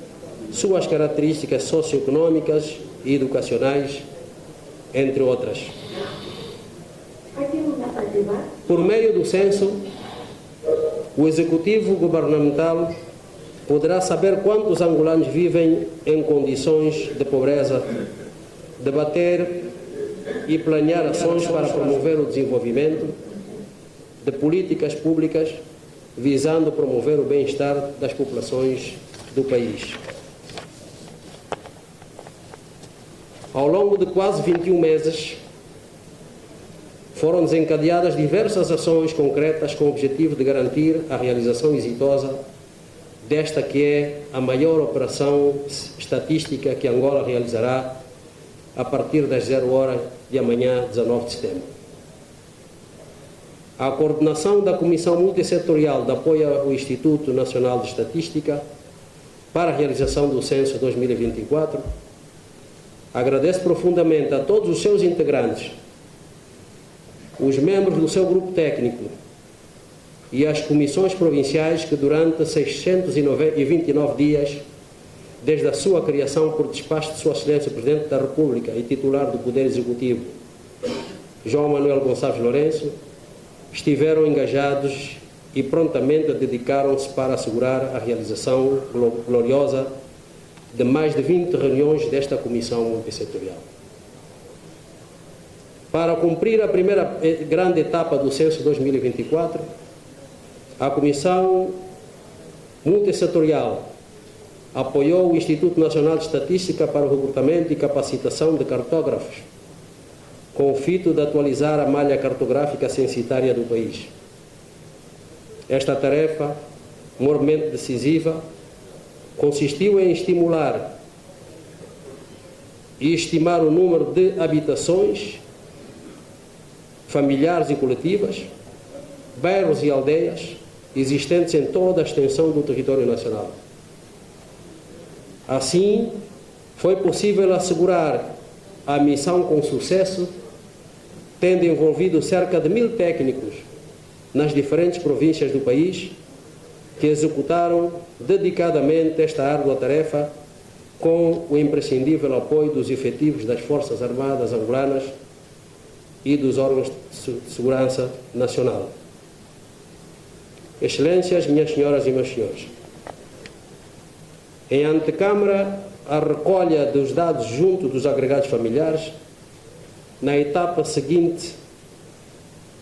suas características socioeconômicas e educacionais, entre outras. Por meio do censo, o executivo governamental poderá saber quantos angolanos vivem em condições de pobreza, debater e planear ações para promover o desenvolvimento de políticas públicas visando promover o bem-estar das populações do país. Ao longo de quase 21 meses, foram desencadeadas diversas ações concretas com o objetivo de garantir a realização exitosa desta que é a maior operação estatística que Angola realizará a partir das 0 horas de amanhã, 19 de setembro. A coordenação da Comissão Multissetorial de Apoio ao Instituto Nacional de Estatística para a realização do Censo 2024 agradece profundamente a todos os seus integrantes, os membros do seu grupo técnico e as comissões provinciais que durante 629 dias, desde a sua criação por despacho de Sua Excelência o Presidente da República e titular do Poder Executivo, João Manuel Gonçalves Lourenço, estiveram engajados e prontamente dedicaram-se para assegurar a realização gloriosa de mais de 20 reuniões desta Comissão Multissetorial. Para cumprir a primeira grande etapa do Censo 2024, a Comissão Multissetorial apoiou o Instituto Nacional de Estatística para o recrutamento e capacitação de cartógrafos, com o fito de atualizar a malha cartográfica censitária do país. Esta tarefa, mormente decisiva, consistiu em estimular e estimar o número de habitações familiares e coletivas, bairros e aldeias existentes em toda a extensão do território nacional. Assim, foi possível assegurar a missão com sucesso, tendo envolvido cerca de 1000 técnicos nas diferentes províncias do país, que executaram dedicadamente esta árdua tarefa com o imprescindível apoio dos efetivos das Forças Armadas angolanas e dos órgãos de segurança nacional. Excelências, minhas senhoras e meus senhores, em antecâmara à recolha dos dados junto dos agregados familiares, na etapa seguinte,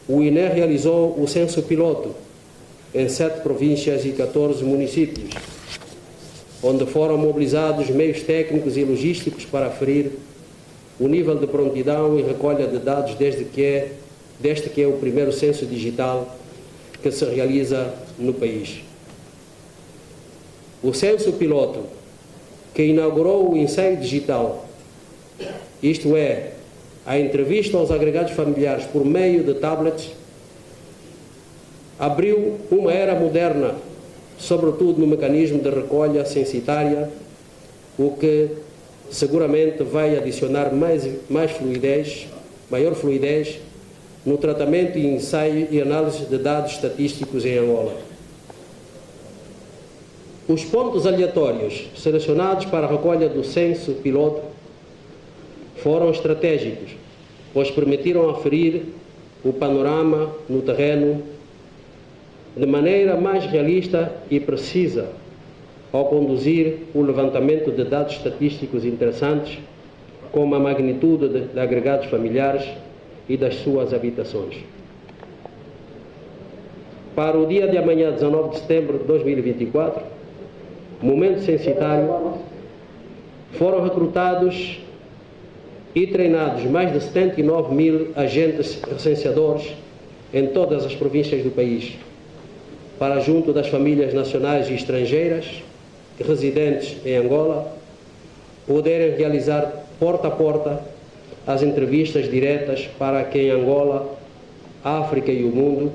o INE realizou o censo piloto em 7 províncias e 14 municípios, onde foram mobilizados meios técnicos e logísticos para aferir o nível de prontidão e recolha de dados deste que é o primeiro censo digital que se realiza no país. O censo piloto, que inaugurou o ensaio digital, isto é, a entrevista aos agregados familiares por meio de tablets, abriu uma era moderna, sobretudo no mecanismo de recolha censitária, o que seguramente vai adicionar maior fluidez no tratamento e ensaio e análise de dados estatísticos em Angola. Os pontos aleatórios selecionados para a recolha do censo piloto foram estratégicos, pois permitiram aferir o panorama no terreno de maneira mais realista e precisa, ao conduzir o levantamento de dados estatísticos interessantes, como a magnitude de agregados familiares e das suas habitações. Para o dia de amanhã, 19 de setembro de 2024, momento censitário, foram recrutados e treinados mais de 79 mil agentes recenseadores em todas as províncias do país, para junto das famílias nacionais e estrangeiras residentes em Angola, poderem realizar porta a porta as entrevistas diretas para que em Angola, África e o mundo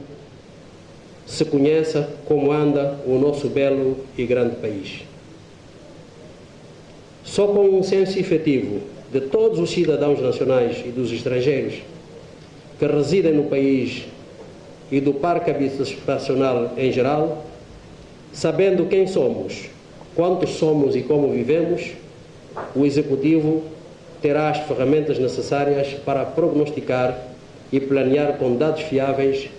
se conheça como anda o nosso belo e grande país. Só com um censo efetivo de todos os cidadãos nacionais e dos estrangeiros que residem no país e do parque habitacional em geral, sabendo quem somos, quantos somos e como vivemos, o Executivo terá as ferramentas necessárias para prognosticar e planear com dados fiáveis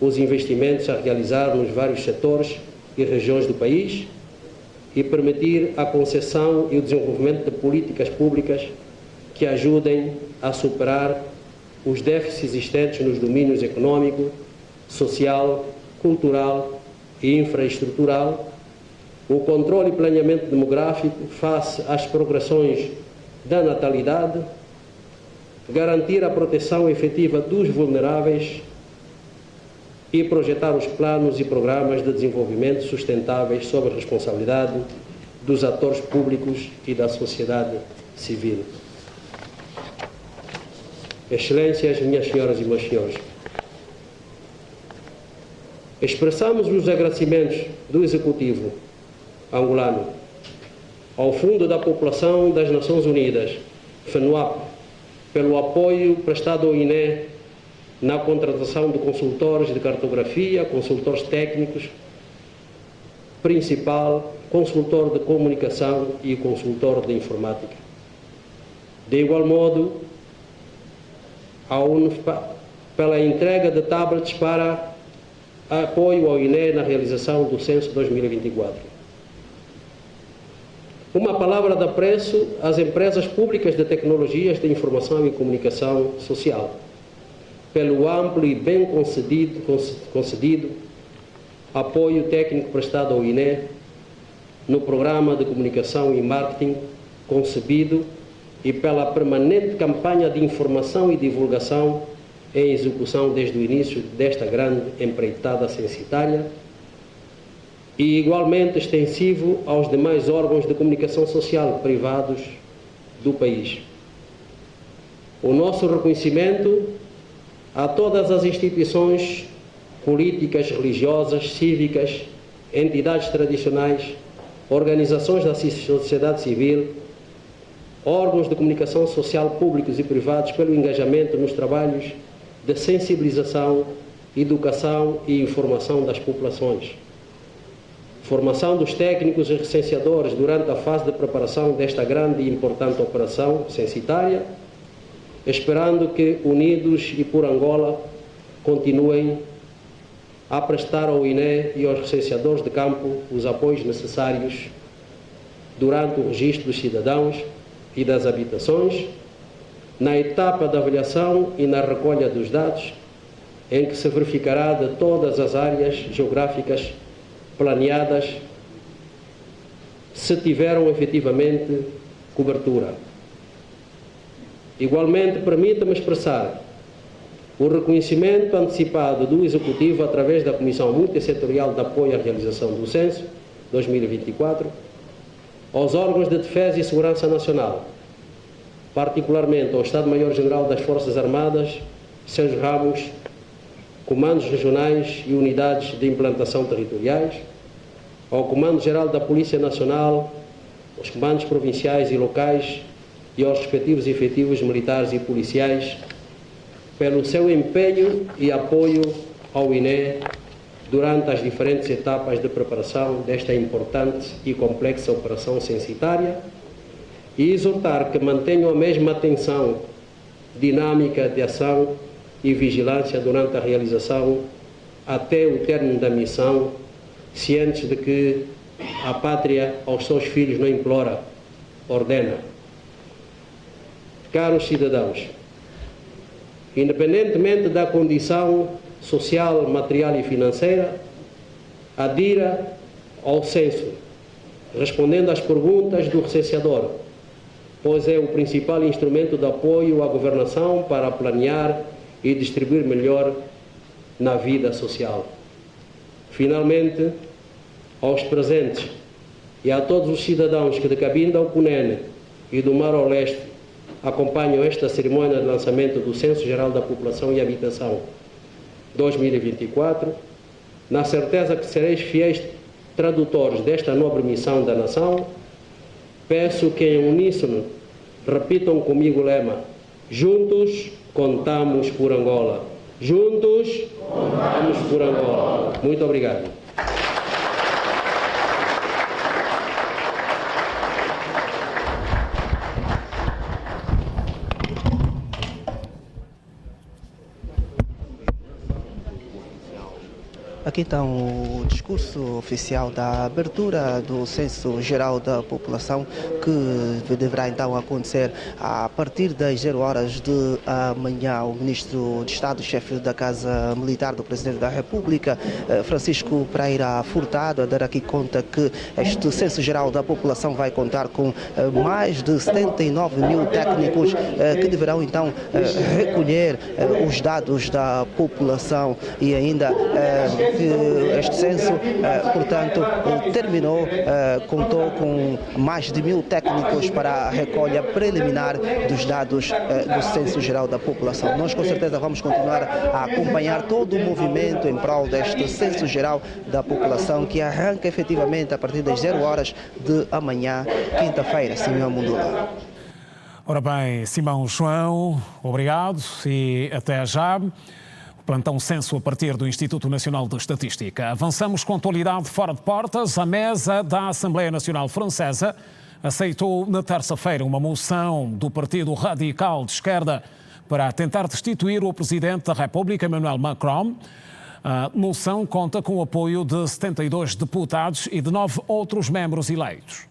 os investimentos a realizar nos vários setores e regiões do país e permitir a concessão e o desenvolvimento de políticas públicas que ajudem a superar os déficits existentes nos domínios econômico, social, cultural e infraestrutural, o controle e planeamento demográfico face às progressões da natalidade, garantir a proteção efetiva dos vulneráveis e projetar os planos e programas de desenvolvimento sustentáveis sob a responsabilidade dos atores públicos e da sociedade civil. Excelências, minhas senhoras e meus senhores, expressamos os agradecimentos do Executivo angolano ao Fundo da População das Nações Unidas, FNUAP, pelo apoio prestado ao INE na contratação de consultores de cartografia, consultores técnicos, principal, consultor de comunicação e consultor de informática. De igual modo, pela entrega de tablets para apoio ao INE na realização do Censo 2024. Uma palavra de apreço às empresas públicas de tecnologias de informação e comunicação social, pelo amplo e bem concedido apoio técnico prestado ao INE no programa de comunicação e marketing concebido e pela permanente campanha de informação e divulgação em execução desde o início desta grande empreitada censitária, e igualmente extensivo aos demais órgãos de comunicação social privados do país. O nosso reconhecimento a todas as instituições políticas, religiosas, cívicas, entidades tradicionais, organizações da sociedade civil, órgãos de comunicação social públicos e privados pelo engajamento nos trabalhos de sensibilização, educação e informação das populações. Formação dos técnicos e recenseadores durante a fase de preparação desta grande e importante operação censitária, esperando que, unidos e por Angola, continuem a prestar ao INE e aos recenseadores de campo os apoios necessários durante o registro dos cidadãos e das habitações, na etapa da avaliação e na recolha dos dados, em que se verificará de todas as áreas geográficas planeadas se tiveram efetivamente cobertura. Igualmente, permita-me expressar o reconhecimento antecipado do Executivo através da Comissão Multissetorial de Apoio à Realização do Censo 2024 aos órgãos de defesa e segurança nacional, particularmente ao Estado-Maior-General das Forças Armadas, seus ramos, comandos regionais e unidades de implantação territoriais, ao Comando-Geral da Polícia Nacional, aos comandos provinciais e locais e aos respectivos efetivos militares e policiais, pelo seu empenho e apoio ao INE durante as diferentes etapas de preparação desta importante e complexa operação censitária, e exortar que mantenham a mesma atenção dinâmica de ação e vigilância durante a realização até o término da missão, cientes de que a pátria aos seus filhos não implora, ordena. Caros cidadãos, independentemente da condição social, material e financeira, adira ao censo, respondendo às perguntas do recenseador, pois é o principal instrumento de apoio à governação para planear e distribuir melhor na vida social. Finalmente, aos presentes e a todos os cidadãos que de Cabinda ao Cunene e do Mar ao Leste acompanham esta cerimônia de lançamento do Censo Geral da População e Habitação 2024, na certeza que sereis fiéis tradutores desta nobre missão da nação, peço que em uníssono repitam comigo o lema: juntos contamos por Angola. Juntos contamos por Angola. Muito obrigado. Aqui está o discurso oficial da abertura do Censo Geral da População, que deverá então acontecer a partir das 0 horas de amanhã. O Ministro de Estado, chefe da Casa Militar do Presidente da República, Francisco Pereira Furtado, a dar aqui conta que este Censo Geral da População vai contar com mais de 79 mil técnicos que deverão então recolher os dados da população e ainda que este censo, portanto, terminou, contou com mais de 1000 técnicos para a recolha preliminar dos dados do Censo Geral da População. Nós, com certeza, vamos continuar a acompanhar todo o movimento em prol deste Censo Geral da População, que arranca efetivamente a partir das 0 horas de amanhã, quinta-feira. Simão Mundula. Ora bem, Simão João, obrigado e até já. Plantão Censo a partir do Instituto Nacional de Estatística. Avançamos com atualidade fora de portas. A mesa da Assembleia Nacional Francesa aceitou na terça-feira uma moção do Partido Radical de Esquerda para tentar destituir o Presidente da República, Emmanuel Macron. A moção conta com o apoio de 72 deputados e de 9 outros membros eleitos.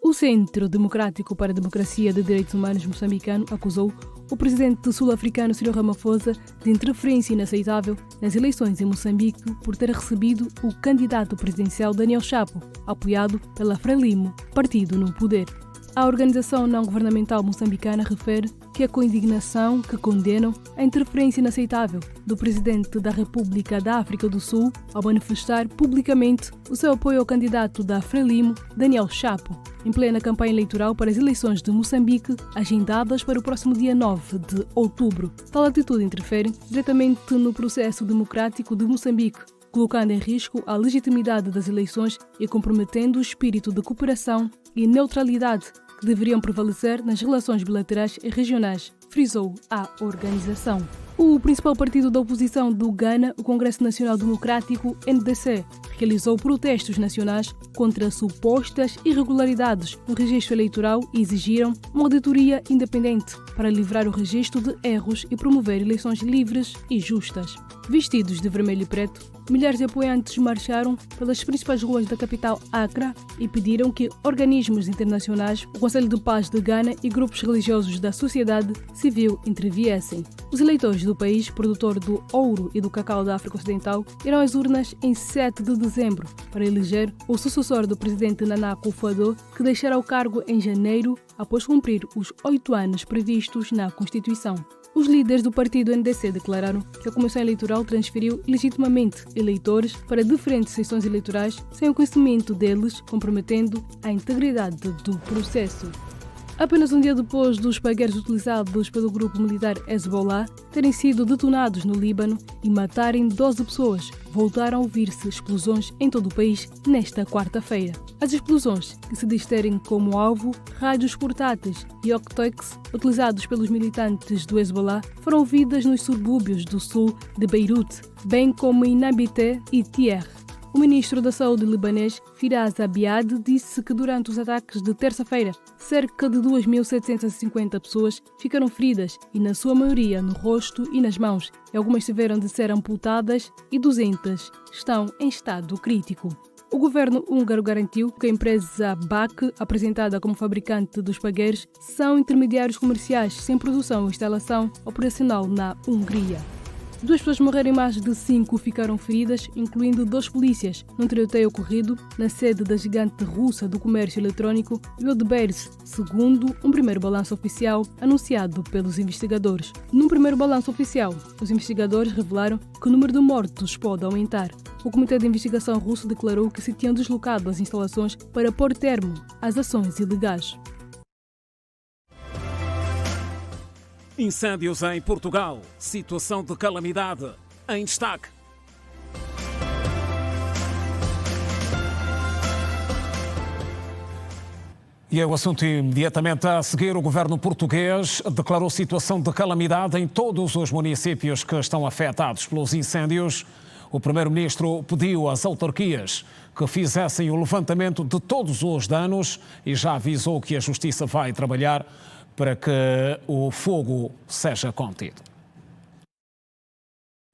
O Centro Democrático para a Democracia de Direitos Humanos moçambicano acusou o presidente sul-africano Cyril Ramaphosa de interferência inaceitável nas eleições em Moçambique por ter recebido o candidato presidencial Daniel Chapo, apoiado pela Frelimo, partido no poder. A organização não-governamental moçambicana refere que é com indignação que condenam a interferência inaceitável do presidente da República da África do Sul ao manifestar publicamente o seu apoio ao candidato da Frelimo, Daniel Chapo, em plena campanha eleitoral para as eleições de Moçambique, agendadas para o próximo dia 9 de outubro. Tal atitude interfere diretamente no processo democrático de Moçambique, colocando em risco a legitimidade das eleições e comprometendo o espírito de cooperação e neutralidade que deveriam prevalecer nas relações bilaterais e regionais, frisou a organização. O principal partido da oposição do Ghana, o Congresso Nacional Democrático, NDC, realizou protestos nacionais contra supostas irregularidades no registro eleitoral e exigiram uma auditoria independente para livrar o registro de erros e promover eleições livres e justas. Vestidos de vermelho e preto, milhares de apoiantes marcharam pelas principais ruas da capital Accra e pediram que organismos internacionais, o Conselho de Paz de Ghana e grupos religiosos da sociedade civil interviessem. Os eleitores do país, produtor do ouro e do cacau da África Ocidental, irão às urnas em 7 de dezembro para eleger o sucessor do presidente Nana Akufo-Addo, que deixará o cargo em janeiro após cumprir os 8 anos previstos na Constituição. Os líderes do partido NDC declararam que a Comissão Eleitoral transferiu legitimamente eleitores para diferentes sessões eleitorais sem o conhecimento deles, comprometendo a integridade do processo. Apenas um dia depois dos pagueiros utilizados pelo grupo militar Hezbollah terem sido detonados no Líbano e matarem 12 pessoas, voltaram a ouvir-se explosões em todo o país nesta quarta-feira. As explosões, que se distinguem como alvo rádios portáteis e octox utilizados pelos militantes do Hezbollah, foram ouvidas nos subúrbios do sul de Beirute, bem como em Nabité e Tier. O ministro da Saúde libanês, Firas Abiad, disse que durante os ataques de terça-feira, cerca de 2.750 pessoas ficaram feridas e, na sua maioria, no rosto e nas mãos, e algumas tiveram de ser amputadas e 200 estão em estado crítico. O governo húngaro garantiu que a empresa BAC, apresentada como fabricante dos pagueiros, são intermediários comerciais sem produção ou instalação operacional na Hungria. 2 pessoas morreram e mais de 5 ficaram feridas, incluindo 2 polícias, num tiroteio ocorrido na sede da gigante russa do comércio eletrónico Wildberries, segundo um primeiro balanço oficial anunciado pelos investigadores. Num primeiro balanço oficial, os investigadores revelaram que o número de mortos pode aumentar. O Comitê de Investigação russo declarou que se tinham deslocado as instalações para pôr termo às ações ilegais. Incêndios em Portugal. Situação de calamidade em destaque. E é o assunto imediatamente a seguir. O governo português declarou situação de calamidade em todos os municípios que estão afetados pelos incêndios. O primeiro-ministro pediu às autarquias que fizessem o levantamento de todos os danos e já avisou que a Justiça vai trabalhar para que o fogo seja contido.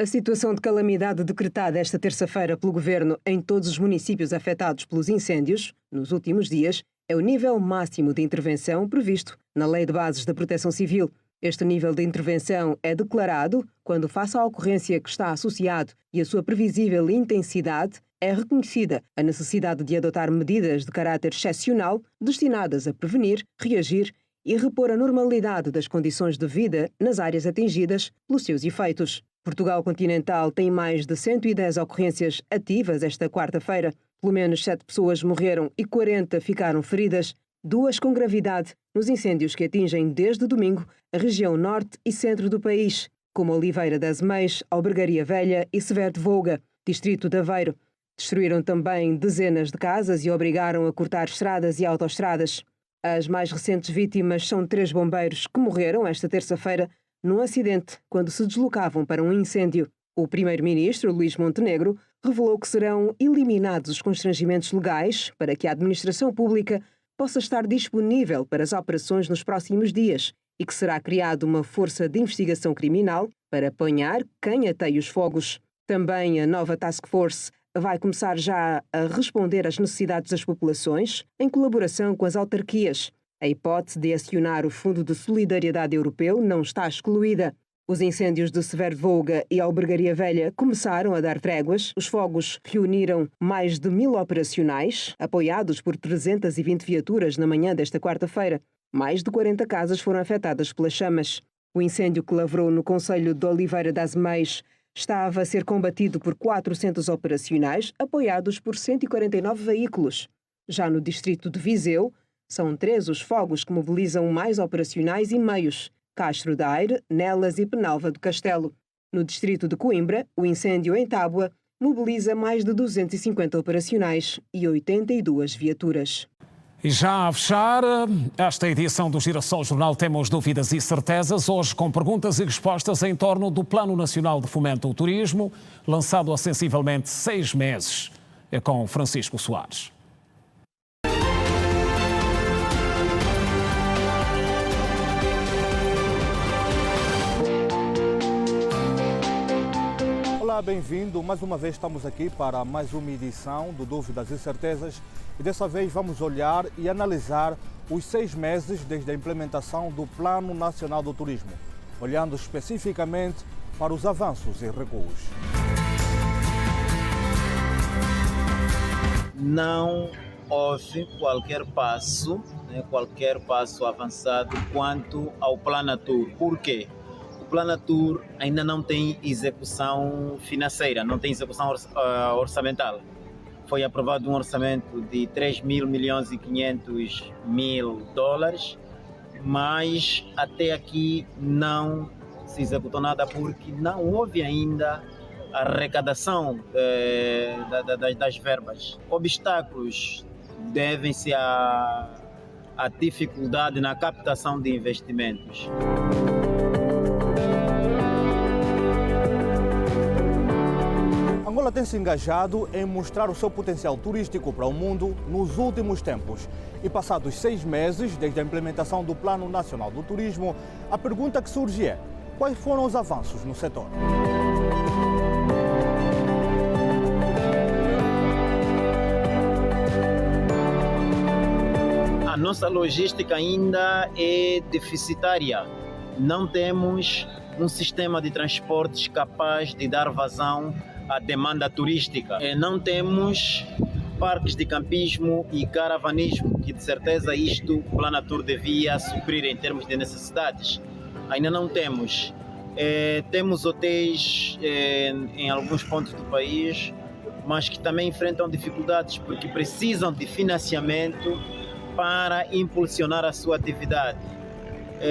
A situação de calamidade decretada esta terça-feira pelo Governo em todos os municípios afetados pelos incêndios, nos últimos dias, é o nível máximo de intervenção previsto na Lei de Bases da Proteção Civil. Este nível de intervenção é declarado quando, face à ocorrência que está associado e a sua previsível intensidade, é reconhecida a necessidade de adotar medidas de caráter excepcional destinadas a prevenir, reagir e repor a normalidade das condições de vida nas áreas atingidas pelos seus efeitos. Portugal continental tem mais de 110 ocorrências ativas esta quarta-feira. Pelo menos 7 pessoas morreram e 40 ficaram feridas, 2 com gravidade, nos incêndios que atingem desde domingo a região norte e centro do país, como Oliveira das Meias, Albergaria Velha e Severo de Volga, distrito de Aveiro. Destruíram também dezenas de casas e obrigaram a cortar estradas e autoestradas. As mais recentes vítimas são 3 bombeiros que morreram esta terça-feira num acidente quando se deslocavam para um incêndio. O primeiro-ministro, Luís Montenegro, revelou que serão eliminados os constrangimentos legais para que a administração pública possa estar disponível para as operações nos próximos dias e que será criada uma força de investigação criminal para apanhar quem ateia os fogos. Também a nova Task Force vai começar já a responder às necessidades das populações, em colaboração com as autarquias. A hipótese de acionar o Fundo de Solidariedade Europeu não está excluída. Os incêndios de Severo de Volga e Albergaria Velha começaram a dar tréguas. Os fogos reuniram mais de 1000 operacionais, apoiados por 320 viaturas na manhã desta quarta-feira. Mais de 40 casas foram afetadas pelas chamas. O incêndio que lavrou no concelho de Oliveira das Meias estava a ser combatido por 400 operacionais, apoiados por 149 veículos. Já no distrito de Viseu, são 3 os fogos que mobilizam mais operacionais e meios: Castro Daire, Nelas e Penalva do Castelo. No distrito de Coimbra, o incêndio em Tábua mobiliza mais de 250 operacionais e 82 viaturas. E já a fechar esta edição do Girassol Jornal, temos dúvidas e certezas, hoje com perguntas e respostas em torno do Plano Nacional de Fomento ao Turismo, lançado há sensivelmente 6 meses, com Francisco Soares. Olá, bem-vindo. Mais uma vez estamos aqui para mais uma edição do Dúvidas e Certezas e dessa vez vamos olhar e analisar os 6 meses desde a implementação do Plano Nacional do Turismo, olhando especificamente para os avanços e recuos. Não houve qualquer passo avançado quanto ao Planatur. Por quê? O Planatur ainda não tem execução financeira, não tem execução orçamental. Foi aprovado um orçamento de 3.500.000 mas até aqui não se executou nada porque não houve ainda a arrecadação das verbas. Obstáculos devem-se à dificuldade na captação de investimentos. Angola tem se engajado em mostrar o seu potencial turístico para o mundo nos últimos tempos. E passados 6 meses desde a implementação do Plano Nacional do Turismo, a pergunta que surge é: quais foram os avanços no setor? A nossa logística ainda é deficitária. Não temos um sistema de transportes capaz de dar vazão à demanda turística. Não temos parques de campismo e caravanismo, que de certeza isto o Planatur devia suprir em termos de necessidades. Ainda não temos. Temos hotéis em alguns pontos do país, mas que também enfrentam dificuldades porque precisam de financiamento para impulsionar a sua atividade.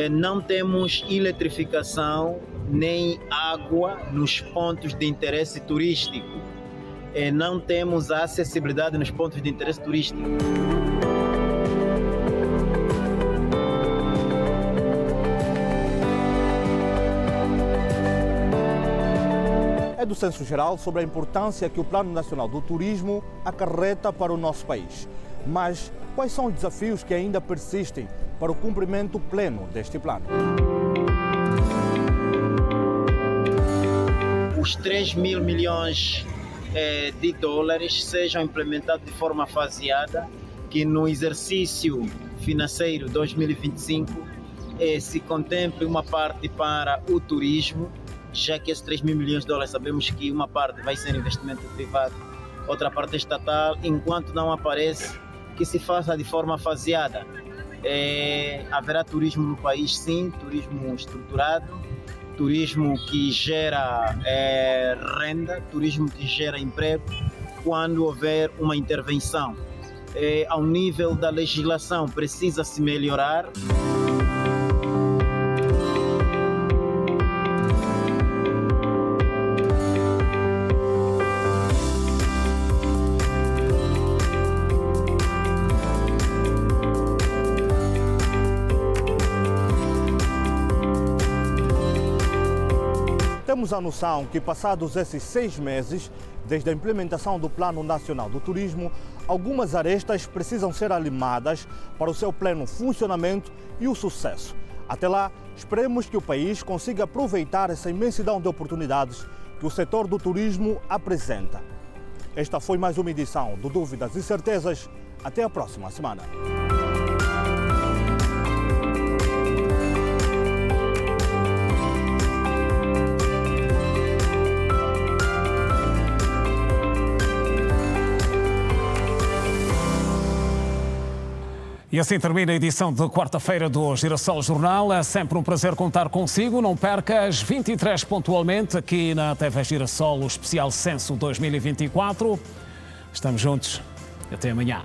Não temos eletrificação nem água nos pontos de interesse turístico. Não temos a acessibilidade nos pontos de interesse turístico. É do Censo Geral sobre a importância que o Plano Nacional do Turismo acarreta para o nosso país. Mas quais são os desafios que ainda persistem para o cumprimento pleno deste plano? Os 3 mil milhões de dólares sejam implementados de forma faseada, que no exercício financeiro 2025 se contemple uma parte para o turismo, já que esses 3 mil milhões de dólares sabemos que uma parte vai ser investimento privado, outra parte estatal, enquanto não aparece que se faça de forma faseada. Haverá turismo no país, sim, turismo estruturado, turismo que gera renda, turismo que gera emprego, quando houver uma intervenção. Ao nível da legislação, precisa se melhorar. Temos a noção que, passados esses 6 meses, desde a implementação do Plano Nacional do Turismo, algumas arestas precisam ser alimadas para o seu pleno funcionamento e o sucesso. Até lá, esperemos que o país consiga aproveitar essa imensidão de oportunidades que o setor do turismo apresenta. Esta foi mais uma edição do Dúvidas e Certezas. Até a próxima semana. E assim termina a edição de quarta-feira do Girassol Jornal. É sempre um prazer contar consigo. Não perca às 23 pontualmente aqui na TV Girassol, o especial Censo 2024. Estamos juntos. Até amanhã.